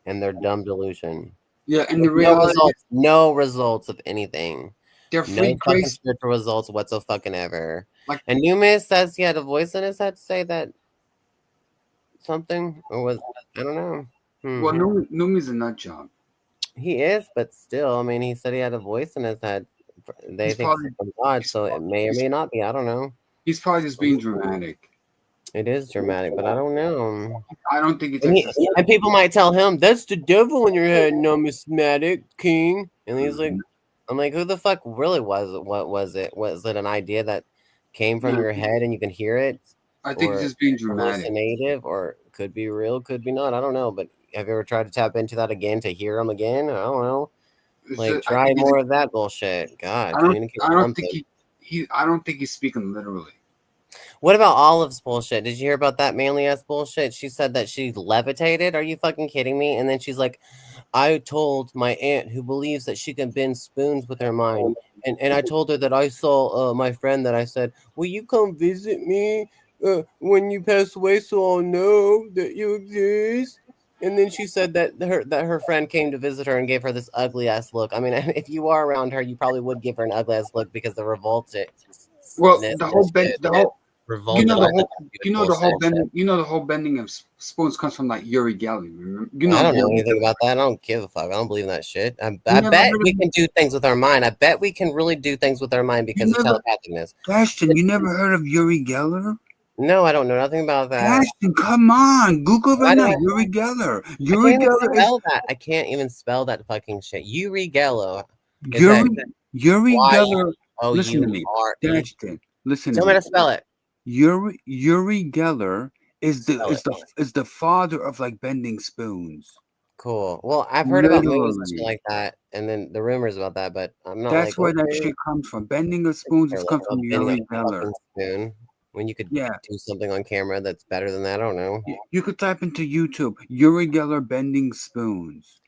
and their dumb delusion. Yeah, and the reality, no results of anything. They're free grace spiritual results whatsoever. And Numis says he had a voice in his head to say that something, or was I don't know. Well, Numi's a nut job. He is, but still, I mean, he said he had a voice in his head. They think it's from God, so it may or may not be. I don't know. He's probably just being dramatic. It is dramatic, but I don't know. I don't think it's. And people might tell him, "That's the devil in your head, numismatic king." And he's like, "I'm like, who the fuck really was it? What was it? Was it an idea that came from your head and you can hear it? I think it's just being dramatic. Hallucinative, or could be real, could be not. I don't know. But have you ever tried to tap into that again to hear him again? I don't know. Like, try more of that bullshit. God, I don't think he's speaking literally. What about Olive's bullshit? Did you hear about that manly ass bullshit? She said that she levitated. Are you fucking kidding me? And then she's like, I told my aunt who believes that she can bend spoons with her mind. And I told her that I saw my friend that I said, will you come visit me when you pass away so I'll know that you exist? And then she said that her friend came to visit her and gave her this ugly ass look. I mean, if you are around her, you probably would give her an ugly ass look because the revolted. Well, the revolted. the by whole, that bullshit. the whole bending of spoons comes from like Uri Geller. Remember? I don't know Uri anything Geller. about that. I don't give a fuck. I don't believe in that shit. I never bet heard we of- can do things with our mind. I bet we can really do things with our mind because of never- telepathicness. Ashton, you never heard of Uri Geller? No, I don't know nothing about that. Ashton, come on, Google Why right do now. I- Uri Geller. I Yuri can't even Geller is spell that. I can't even spell that fucking shit. Uri Geller. Is Yuri that Yuri Geller. Y-O-U-R-E? Listen to me, Ashton. Listen Tell to me me. how to spell it. Yuri Geller is Spell it. the father of like bending spoons. Cool. Well, I've heard about movies and shit Literally. like that, and then the rumors about that, but I'm not That's like, where that okay, shit comes from. Bending of spoons or has like come from bending Yuri a Geller. fucking spoon when you could Yeah. do something on camera that's better than that. I don't know. You could type into YouTube Yuri Geller bending spoons.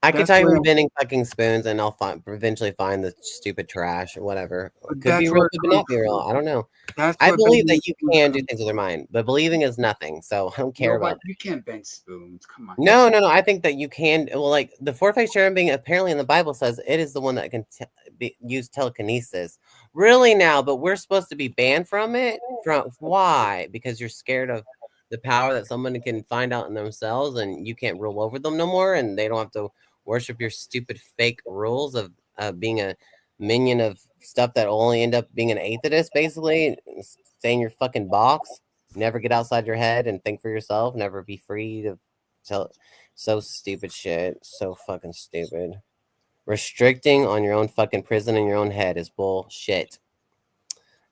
I could That's type where- in bending fucking spoons, and I'll eventually find the stupid trash or whatever. But Could be that's real, where it could not comes be real. from. I don't know. That's I where believe bending that you spoons can do come things with your mind, but believing is nothing. So I don't care No, about but you can't bend spoons. Come on. No. I think that you can. Well, like the four-faced cherubim being apparently in the Bible says it is the one that can use telekinesis. Really now, but we're supposed to be banned from it. From why? Because you're scared of the power that someone can find out in themselves, and you can't rule over them no more, and they don't have to worship your stupid fake rules of being a minion of stuff that will only end up being an atheist, basically, stay in your fucking box. Never get outside your head and think for yourself. Never be free to tell. So stupid shit. So fucking stupid. Restricting on your own fucking prison in your own head is bullshit.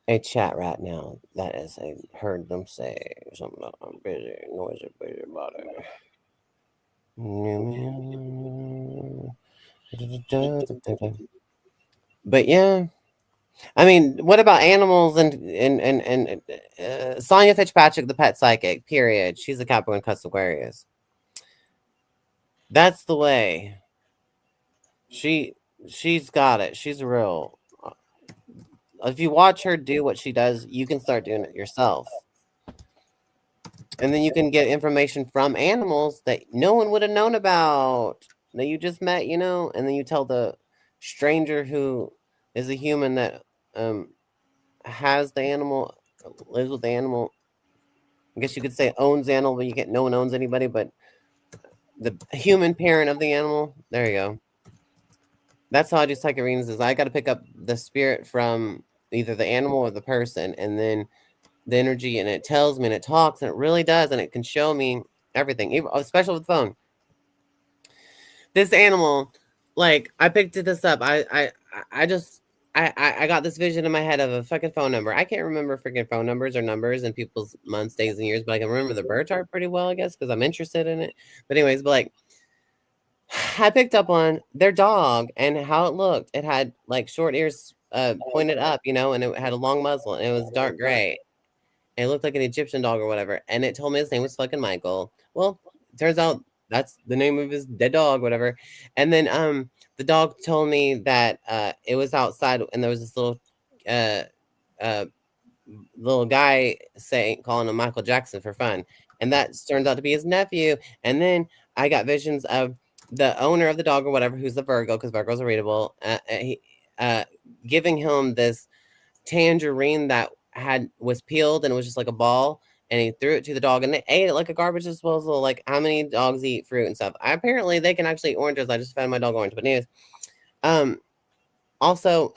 A chat right now. That is, I heard them say something. I'm busy. Noisy, busy about it. But yeah. I mean, what about animals and Sonia Fitzpatrick, the pet psychic? Period. She's a Capricorn, custom Aquarius. That's the way. She's got it. She's real. If you watch her do what she does, you can start doing it yourself. And then you can get information from animals that no one would have known about that you just met, and then you tell the stranger who is a human that has the animal, lives with the animal. I guess you could say owns the animal, but no one owns anybody, but the human parent of the animal. There you go. That's how I do psychic readings. Is I got to pick up the spirit from either the animal or the person, and then the energy, and it tells me, and it talks, and it really does, and it can show me everything, especially with the phone. This animal, like, I picked this up. I got this vision in my head of a fucking phone number. I can't remember freaking phone numbers or numbers and people's months, days, and years, but I can remember the birth chart pretty well, I guess, because I'm interested in it. But anyways, I picked up on their dog and how it looked. It had like short ears pointed up, and it had a long muzzle, and it was dark gray. And it looked like an Egyptian dog or whatever. And it told me his name was fucking Michael. Well, it turns out that's the name of his dead dog, whatever. And then the dog told me that it was outside, and there was this little guy calling him Michael Jackson for fun. And that turns out to be his nephew. And then I got visions of the owner of the dog or whatever, who's the Virgo, because Virgos are readable, giving him this tangerine that was peeled, and it was just like a ball, and he threw it to the dog, and they ate it like a garbage disposal. Like, how many dogs eat fruit and stuff? Apparently they can actually eat oranges. I just found my dog orange. But anyways, also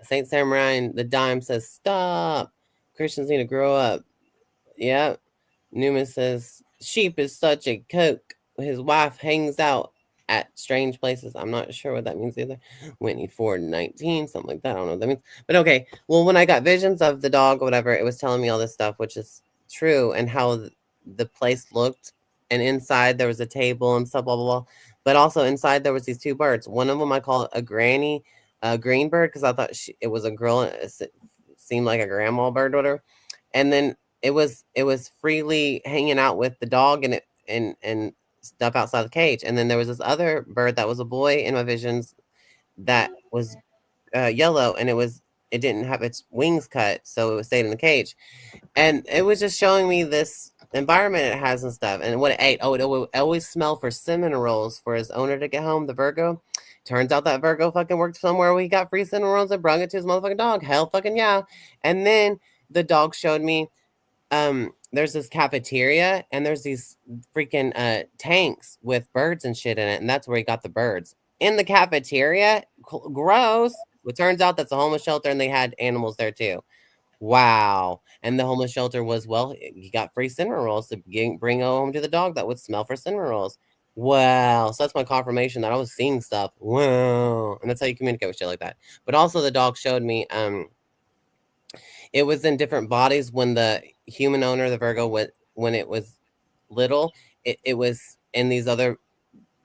Saint Samurai the Dime says, stop, Christians need to grow up. Yeah. Newman says, sheep is such a kook. His wife hangs out at strange places. I'm not sure what that means either. Whitney Ford 19, something like that. I don't know what that means. But okay. Well, when I got visions of the dog or whatever, it was telling me all this stuff, which is true, and how the place looked. And inside there was a table and stuff, blah, blah, blah. But also inside there was these two birds. One of them I call a granny, a green bird, because I thought it was a girl. And it seemed like a grandma bird or whatever. And then it was freely hanging out with the dog and stuff outside the cage. And then there was this other bird that was a boy in my visions that was yellow, and it didn't have its wings cut, so it stayed in the cage. And it was just showing me this environment it has and stuff, and what it ate. Oh, it always smelled for cinnamon rolls for his owner to get home, the Virgo. Turns out that Virgo fucking worked somewhere where he got free cinnamon rolls and brought it to his motherfucking dog. Hell fucking yeah. And then the dog showed me, there's this cafeteria and there's these freaking tanks with birds and shit in it, and that's where he got the birds in the cafeteria. Gross. It turns out that's a homeless shelter, and they had animals there too. Wow. And the homeless shelter was, well, he got free cinnamon rolls to bring home to the dog that would smell for cinnamon rolls. Wow. So that's my confirmation that I was seeing stuff. Wow. And that's how you communicate with shit like that. But also the dog showed me it was in different bodies when the human owner, the Virgo, when it was little, it was in these other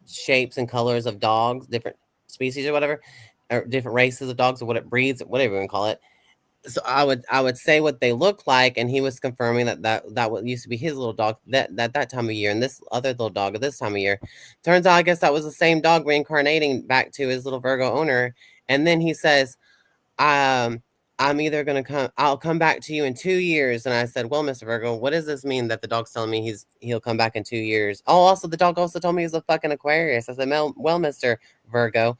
shapes and colors of dogs, different species or whatever, or different races of dogs or what it breeds, whatever you want to call it. So I would say what they look like, and he was confirming that what used to be his little dog that time of year, and this other little dog at this time of year. Turns out, I guess that was the same dog reincarnating back to his little Virgo owner. And then he says, I'm either gonna I'll come back to you in 2 years. And I said, well, Mr. Virgo, what does this mean that the dog's telling me he'll come back in 2 years? Oh, also the dog also told me he's a fucking Aquarius. I said, well, Mr. Virgo,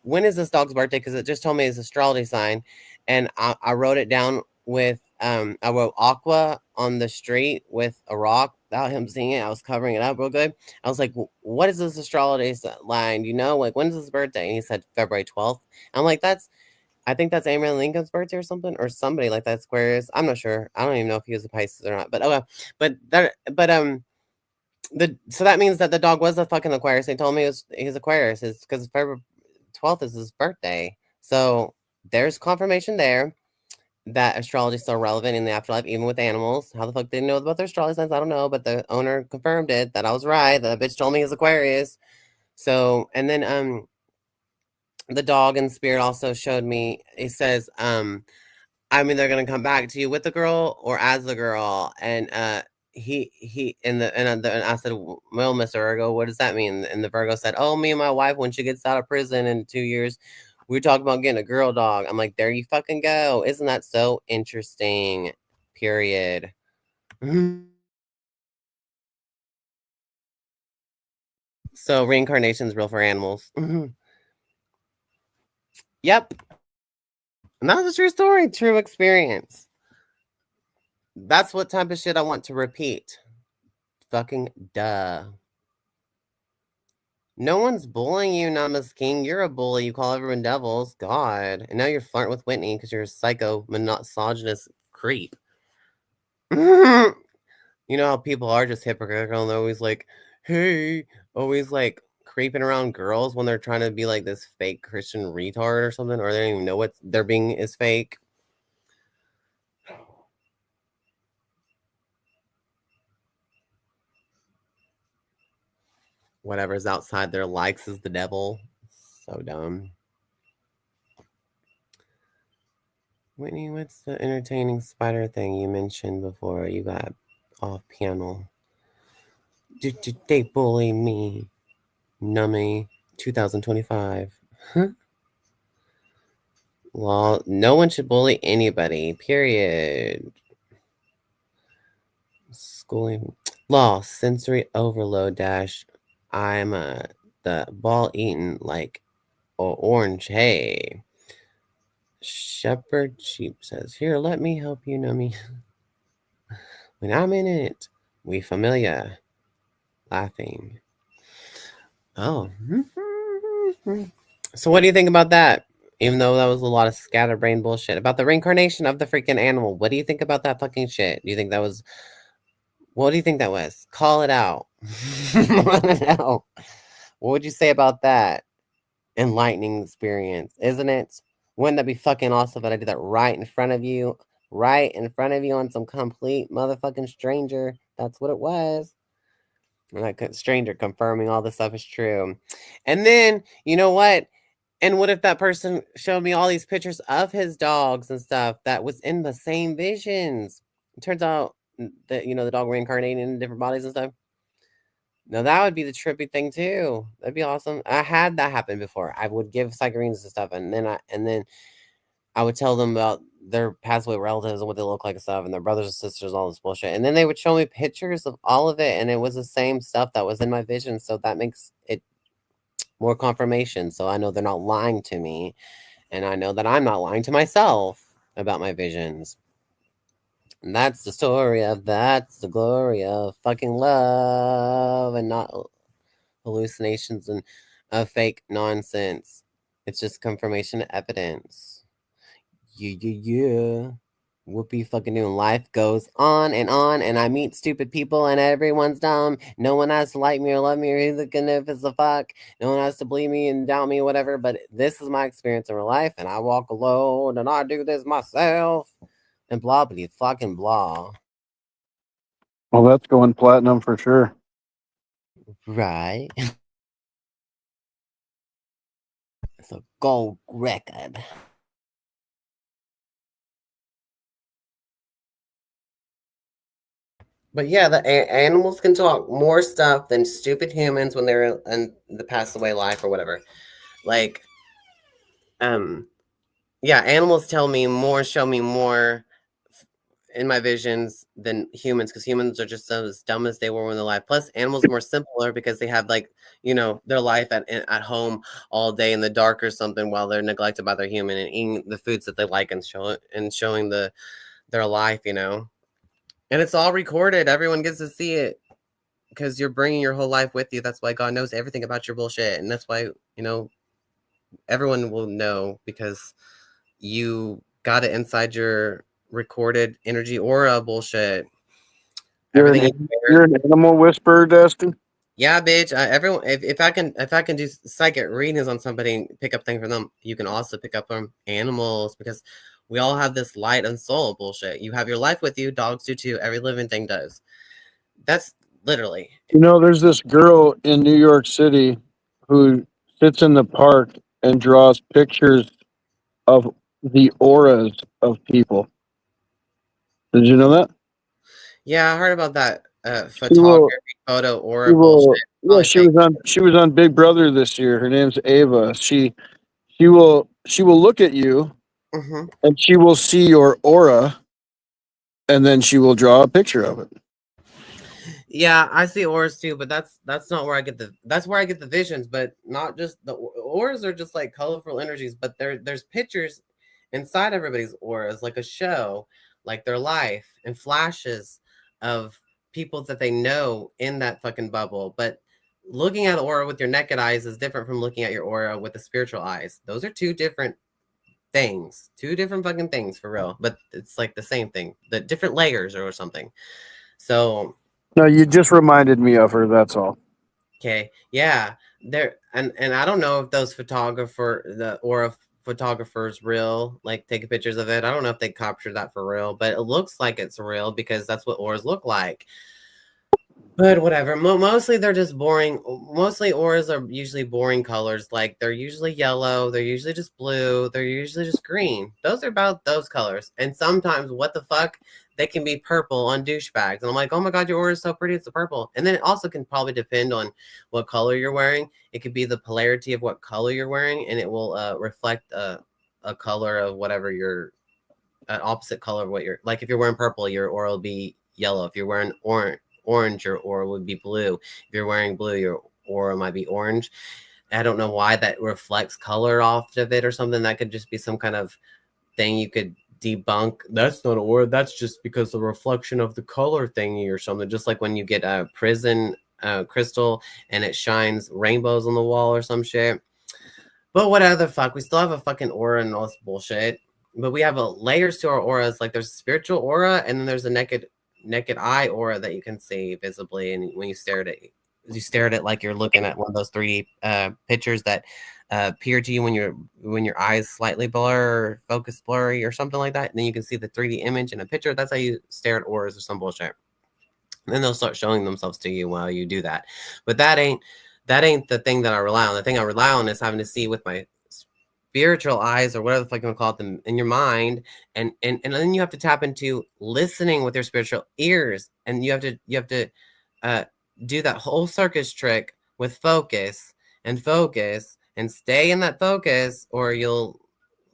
when is this dog's birthday? Because it just told me his astrology sign. And I wrote it down with I wrote aqua on the street with a rock without him seeing it. I was covering it up real good. I was like, what is this astrology line? You know, like, when's his birthday? And he said February 12th. I'm like, I think that's Abraham Lincoln's birthday or something, or somebody like that. Aquarius. I'm not sure. I don't even know if he was a Pisces or not. But okay. So that means that the dog was a fucking Aquarius. They told me he's Aquarius. It's because February 12th is his birthday. So there's confirmation there that astrology is still relevant in the afterlife, even with animals. How the fuck they know about their astrology signs? I don't know, but the owner confirmed it, that I was right. The bitch told me he's Aquarius. So, and then the dog in spirit also showed me, he says, I'm either gonna come back to you with the girl or as the girl. And and I said, well, Mr. Virgo, what does that mean? And the Virgo said, oh, me and my wife, when she gets out of prison in 2 years, we were talking about getting a girl dog. I'm like, there you fucking go. Isn't that so interesting? Period. So reincarnation is real for animals. Yep. And that was a true story, true experience. That's what type of shit I want to repeat. Fucking duh. No one's bullying you, Namas King. You're a bully. You call everyone devils. God. And now you're flirting with Whitney because you're a psycho, misogynist creep. You know how people are just hypocritical and they're always like, hey, always like creeping around girls when they're trying to be like this fake Christian retard or something, or they don't even know what they're being is fake. Whatever's outside their likes is the devil. So dumb. Whitney, what's the entertaining spider thing you mentioned before you got off panel? Did they bully me? Nummy 2025. Well, no one should bully anybody, period. Schooling. Law, sensory overload dash. I'm the ball eaten like orange hay. Shepherd Sheep says, here, let me help you, Nummy. When I'm in it, we familiar. Laughing. Oh. So what do you think about that? Even though that was a lot of scatterbrain bullshit. About the reincarnation of the freaking animal. What do you think about that fucking shit? Do you think that was... What do you think that was? Call it out. Let it out. What would you say about that? Enlightening experience, isn't it? Wouldn't that be fucking awesome if I did that right in front of you? Right in front of you on some complete motherfucking stranger. That's what it was. And that stranger confirming all this stuff is true. And then, you know what? And what if that person showed me all these pictures of his dogs and stuff that was in the same visions? It turns out that, you know, the dog reincarnating in different bodies and stuff. Now that would be the trippy thing too. That'd be awesome. I had that happen before. I would give psychoreans and stuff, and then I would tell them about their passed away relatives and what they look like and stuff, and their brothers and sisters, all this bullshit. And then they would show me pictures of all of it, and it was the same stuff that was in my vision. So that makes it more confirmation. So I know they're not lying to me, and I know that I'm not lying to myself about my visions. And that's the story of that's the glory of fucking love and not hallucinations and fake nonsense. It's just confirmation evidence. Yeah. Whoopee fucking doing. Life goes on, and I meet stupid people, and everyone's dumb. No one has to like me or love me or who the if it's a fuck. No one has to believe me and doubt me or whatever. But this is my experience in real life, and I walk alone, and I do this myself, and blah blah fucking blah. Well, that's going platinum for sure. Right. It's a gold record. But yeah, the animals can talk more stuff than stupid humans when they're in the passed away life or whatever. Like, yeah, animals tell me more, show me more in my visions than humans, because humans are just as dumb as they were when they're alive. Plus, animals are more simpler because they have, like, you know, their life at home all day in the dark or something while they're neglected by their human and eating the foods that they like and showing their life, you know. And it's all recorded. Everyone gets to see it because you're bringing your whole life with you. That's why God knows everything about your bullshit, and that's why, you know, everyone will know because you got it inside your recorded energy aura bullshit. You're an animal whisperer, Dusty? Yeah, bitch. Everyone, if I can do psychic readings on somebody and pick up things from them, you can also pick up from animals because we all have this light and soul bullshit. You have your life with you. Dogs do too. Every living thing does. That's literally. You know, there's this girl in New York City who sits in the park and draws pictures of the auras of people. Did you know that? Yeah, I heard about that photography, photo aura bullshit. Yeah, she was on Big Brother this year. Her name's Ava. She will look at you and she will see your aura and then she will draw a picture of it. Yeah, I see auras too, but that's not where I get the visions, but not just the auras are just like colorful energies, but there's pictures inside everybody's auras, like a show, like their life and flashes of people that they know in that fucking bubble. But looking at aura with your naked eyes is different from looking at your aura with the spiritual eyes. Those are two different things, two different fucking things for real, but it's like the same thing, the different layers or something. So no, you just reminded me of her, that's all. okay, yeah, there and I don't know if those the aura photographers real, like taking pictures of it. I don't know if they captured that for real, but it looks like it's real because that's what auras look like. But whatever. Mostly they're just boring. Mostly auras are usually boring colors. Like they're usually yellow. They're usually just blue. They're usually just green. Those are about those colors. And sometimes, what the fuck, they can be purple on douchebags. And I'm like, oh my God, your aura is so pretty. It's a purple. And then it also can probably depend on what color you're wearing. It could be the polarity of what color you're wearing. And it will reflect a color of whatever an opposite color of what you're, like if you're wearing purple, your aura will be yellow. If you're wearing orange, your aura would be blue. If you're wearing blue, your aura might be orange. I don't know why that reflects color off of it or something. That could just be some kind of thing you could debunk. That's not an aura. That's just because the reflection of the color thingy or something. Just like when you get a prison crystal and it shines rainbows on the wall or some shit. But whatever the fuck, we still have a fucking aura and all this bullshit. But we have layers to our auras. Like there's a spiritual aura, and then there's a naked eye aura that you can see visibly. And when you stare at it like you're looking at one of those 3D pictures that appear to you when your eyes slightly blur or focus blurry or something like that. And then you can see the 3D image in a picture. That's how you stare at auras or some bullshit. And then they'll start showing themselves to you while you do that. But that ain't the thing that I rely on. The thing I rely on is having to see with my spiritual eyes or whatever the fuck you want to call them in your mind, and then you have to tap into listening with your spiritual ears, and you have to do that whole circus trick with focus and stay in that focus, or you'll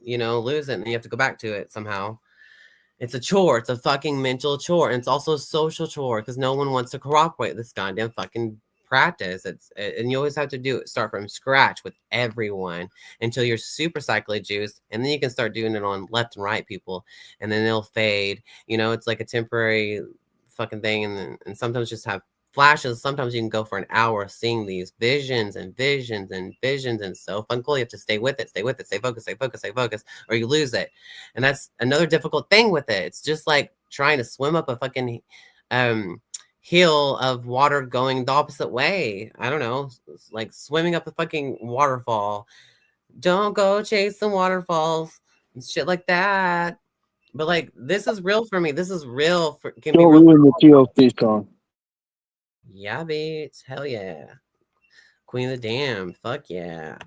lose it and you have to go back to it somehow. It's a chore. It's a fucking mental chore, and it's also a social chore because no one wants to cooperate with this goddamn fucking practice. And you always have to start from scratch with everyone until you're super psychically juiced, and then you can start doing it on left and right people, and then they'll fade. It's like a temporary fucking thing, and sometimes just have flashes. Sometimes you can go for an hour seeing these visions and visions and visions, and so fun cool. You have to stay with it, stay focused, or you lose it. And that's another difficult thing with it. It's just like trying to swim up a fucking hill of water going the opposite way. I don't know. It's like swimming up a fucking waterfall. Don't go chasing waterfalls and shit like that. But like, this is real for me. This is real. Can be Don't real. ruin the TLC song. Yeah, bitch. Hell yeah. Queen of the Damned. Fuck yeah.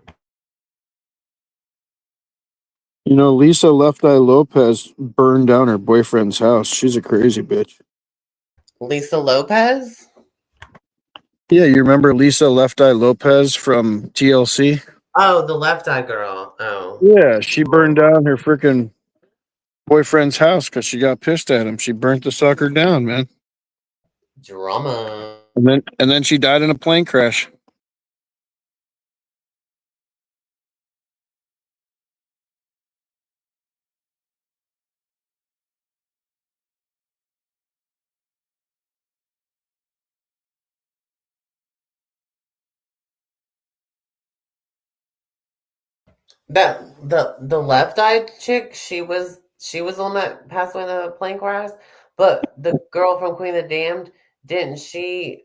Lisa Left Eye Lopez burned down her boyfriend's house. She's a crazy bitch. Lisa Lopez? Yeah, you remember Lisa Left Eye Lopez from TLC? Oh, the Left Eye girl. Oh. Yeah, she burned down her freaking boyfriend's house because she got pissed at him. She burnt the sucker down, man. Drama. And then she died in a plane crash. That the Left Eye chick, she was on that passed away in a plane crash. But the girl from Queen of the Damned, didn't she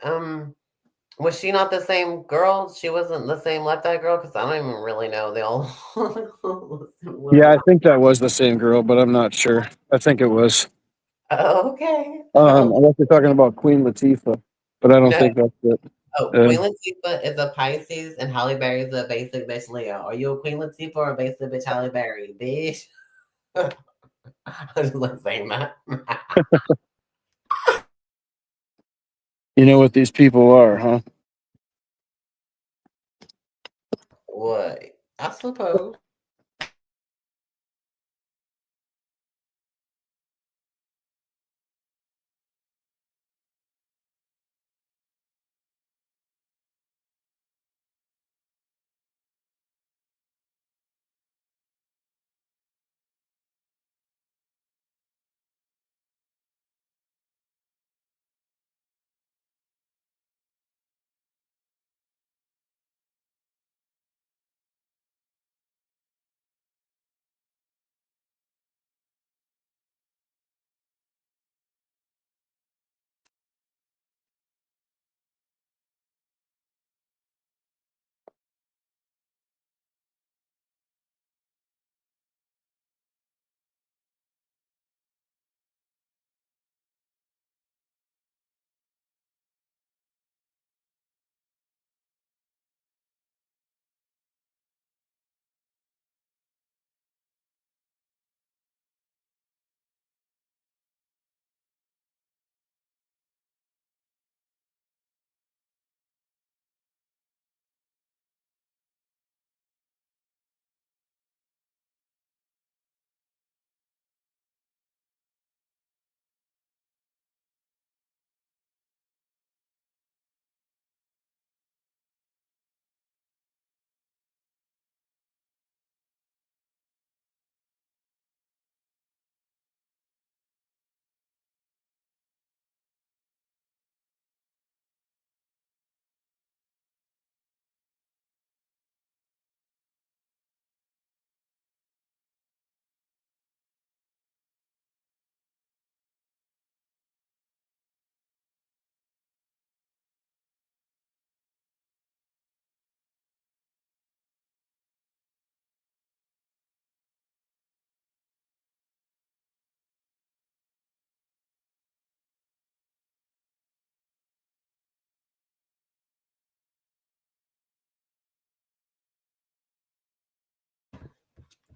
was she not the same girl? She wasn't the same Left Eye girl? Because I don't even really know. They all Yeah, I think that was the same girl, but I'm not sure. I think it was. Oh, okay. Unless you're talking about Queen Latifah, but I don't No. think that's it. Queen Latifah is a Pisces and Halle Berry is a basic bitch Leo. Are you a Queen Latifah or a basic bitch Halle Berry, bitch? I just like saying that. You know what these people are, huh? What? I suppose.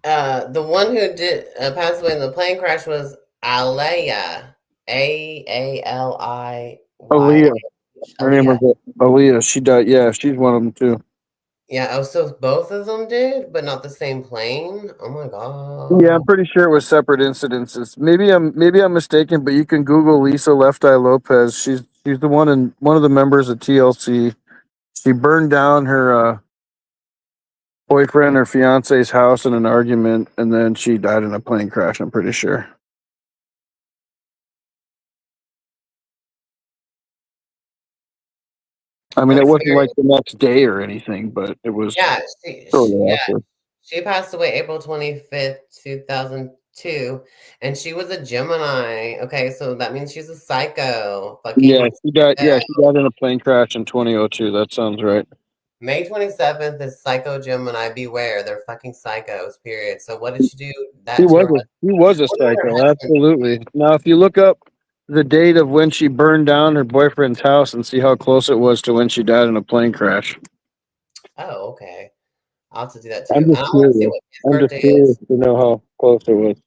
The one who did pass away in the plane crash was Aliyah. Aliy. Aaliyah. Her name was Aaliyah. She died. Yeah, she's one of them too. Yeah, oh, so both of them did, but not the same plane. Oh my god. Yeah, I'm pretty sure it was separate incidences. Maybe I'm mistaken, but you can Google Lisa Left Eye Lopez. She's one of the members of TLC. She burned down her boyfriend or fiance's house in an argument, and then she died in a plane crash. I'm pretty sure. I mean, it wasn't like the next day or anything, but it was. Yeah, shortly after. she passed away April 25th, 2002, and she was a Gemini. Okay, so that means she's a psycho. Fucking Yeah, she died. Yeah, she died in a plane crash in 2002. That sounds right. May 27th is Psycho Gemini. Beware, they're fucking psychos. Period. So what did she do? He was a psycho. Absolutely. Now, if you look up the date of when she burned down her boyfriend's house and see how close it was to when she died in a plane crash. Oh, okay. I'll have to do that too. I'm just curious to know how close it was.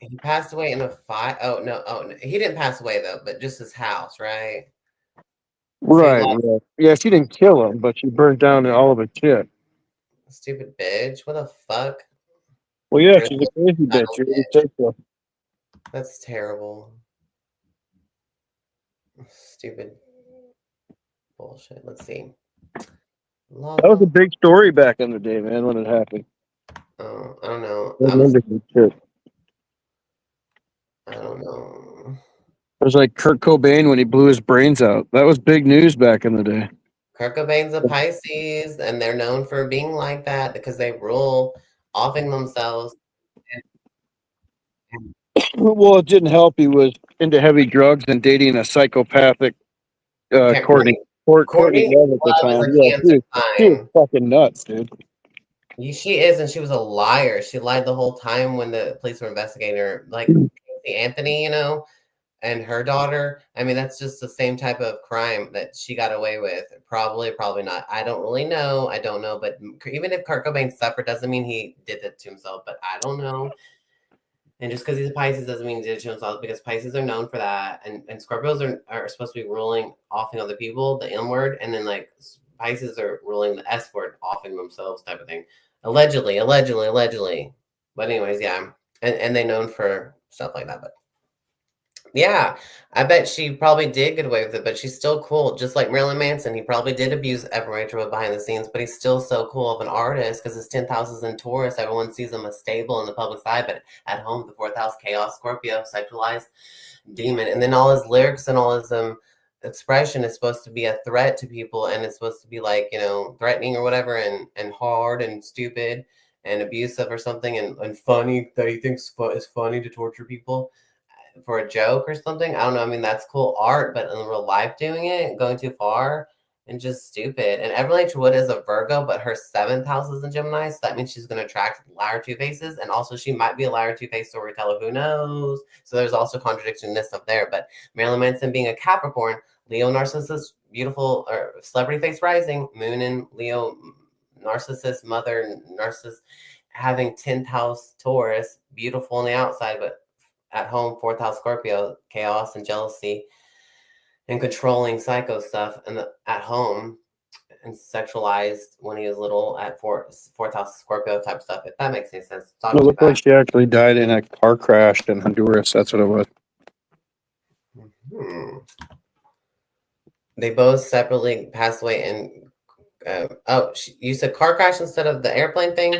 He passed away in a fire. Oh no! He didn't pass away though, but just his house, right? Right. Yeah, she didn't kill him, but she burned down all of his shit. Stupid bitch! What the fuck? Well, yeah, she's a crazy bitch. You already said so. That's terrible. Stupid bullshit. Let's see. That was a big story back in the day, man, when it happened. Oh, I don't know. I don't know. It was like Kurt Cobain when he blew his brains out. That was big news back in the day. Kurt Cobain's a Pisces, and they're known for being like that because they rule, offing themselves. Well, it didn't help. He was into heavy drugs and dating a psychopathic Courtney Love at the time. Yeah, she was fucking nuts, dude. She is, and she was a liar. She lied the whole time when the police were investigating her. Like Anthony, and her daughter. I mean, that's just the same type of crime that she got away with. Probably not. I don't really know. I don't know. But even if Kurt Cobain suffered, doesn't mean he did it to himself. But I don't know. And just because he's a Pisces doesn't mean he did it to himself, because Pisces are known for that. And Scorpios are supposed to be ruling offing other people, the M word. And then like Pisces are ruling the S word, offing themselves type of thing. Allegedly. But anyways, yeah. And they're known for stuff like that. But yeah, I bet she probably did get away with it, but she's still cool. Just like Marilyn Manson, he probably did abuse everyone behind the scenes, but he's still so cool of an artist because his 10th house is in Taurus. Everyone sees him as stable in the public side, but at home, the 4th house, chaos, Scorpio, sexualized demon. And then all his lyrics and all his expression is supposed to be a threat to people, and it's supposed to be like, threatening or whatever, and hard and stupid and abusive or something, and funny, that he thinks is funny to torture people for a joke or something. I don't know. I mean, that's cool art, but in real life doing it, going too far and just stupid. And Evelyn H. Wood is a Virgo, but her 7th house is in Gemini, so that means she's going to attract liar, two-faces, and also she might be a liar, two-faced storyteller. Who knows? So there's also contradictionness up there. But Marilyn Manson being a Capricorn, Leo narcissist, beautiful, or celebrity face rising, Moon in Leo, narcissist, mother, narcissist, having 10th house Taurus, beautiful on the outside, but at home, 4th house Scorpio, chaos and jealousy and controlling psycho stuff, and at home and sexualized when he was little at 4th house Scorpio type stuff. If that makes any sense. It looked like she actually died in a car crash in Honduras. That's what it was. They both separately passed away in. You said car crash instead of the airplane thing?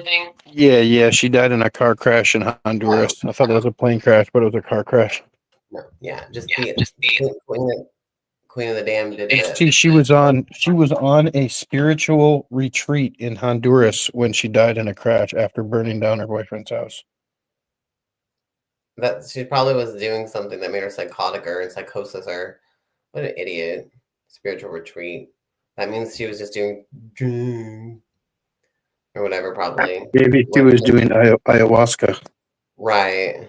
Yeah. She died in a car crash in Honduras. I thought it was a plane crash, but it was a car crash. No, yeah, just Queen of the Damned did that. She was on a spiritual retreat in Honduras when she died in a crash after burning down her boyfriend's house. That she probably was doing something that made her psychotic or psychosis her. What an idiot. Spiritual retreat. That means she was just doing or whatever, probably. Maybe she was doing ayahuasca. Right.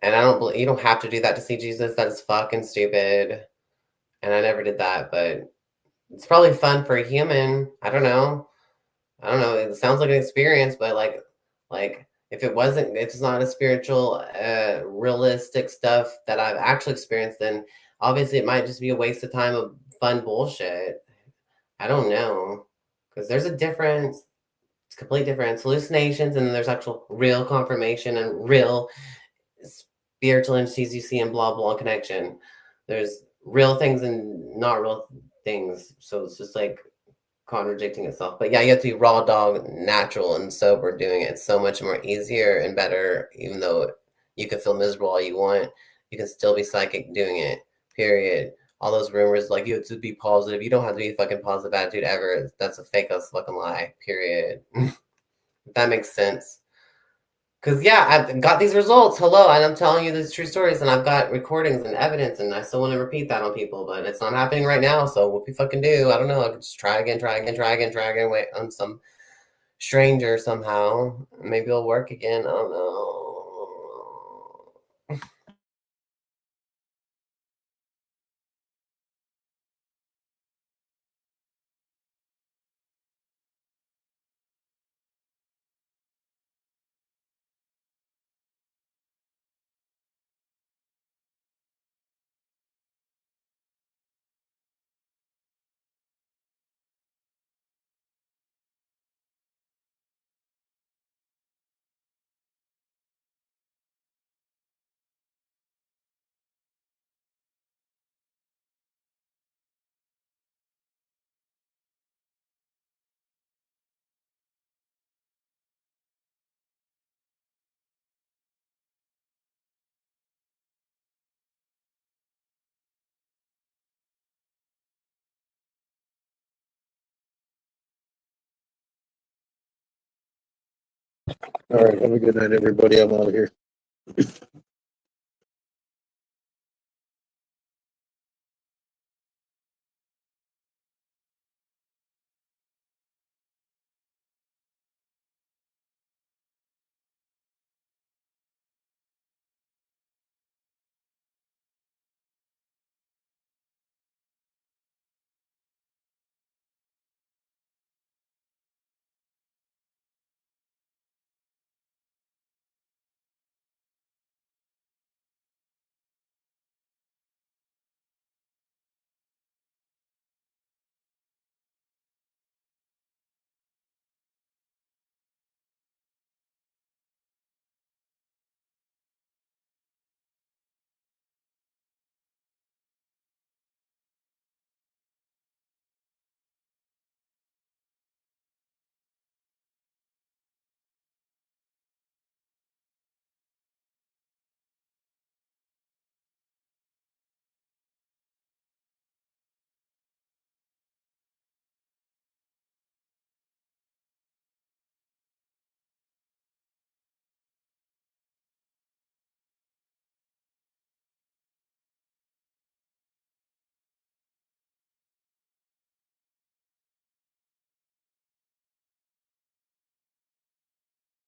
And you don't have to do that to see Jesus. That is fucking stupid. And I never did that, but it's probably fun for a human. I don't know. It sounds like an experience, but like if it's not a spiritual, realistic stuff that I've actually experienced, then obviously it might just be a waste of time of fun bullshit. I don't know, because there's a difference. It's complete difference. Hallucinations, and then there's actual real confirmation and real spiritual entities you see in blah blah connection. There's real things and not real things. So it's just like contradicting itself. But yeah, you have to be raw dog, natural, and sober doing it. It's so much more easier and better, even though you can feel miserable all you want. You can still be psychic doing it, period. All those rumors, like, you have to be positive. You don't have to be a fucking positive attitude ever. That's a fake ass fucking lie, period. If that makes sense. Because, yeah, I've got these results. Hello, and I'm telling you these true stories, and I've got recordings and evidence, and I still want to repeat that on people, but it's not happening right now, so what we fucking do? I don't know. I could just try again, wait on some stranger somehow. Maybe it'll work again. I don't know. All right. Have a good night, everybody. I'm out of here.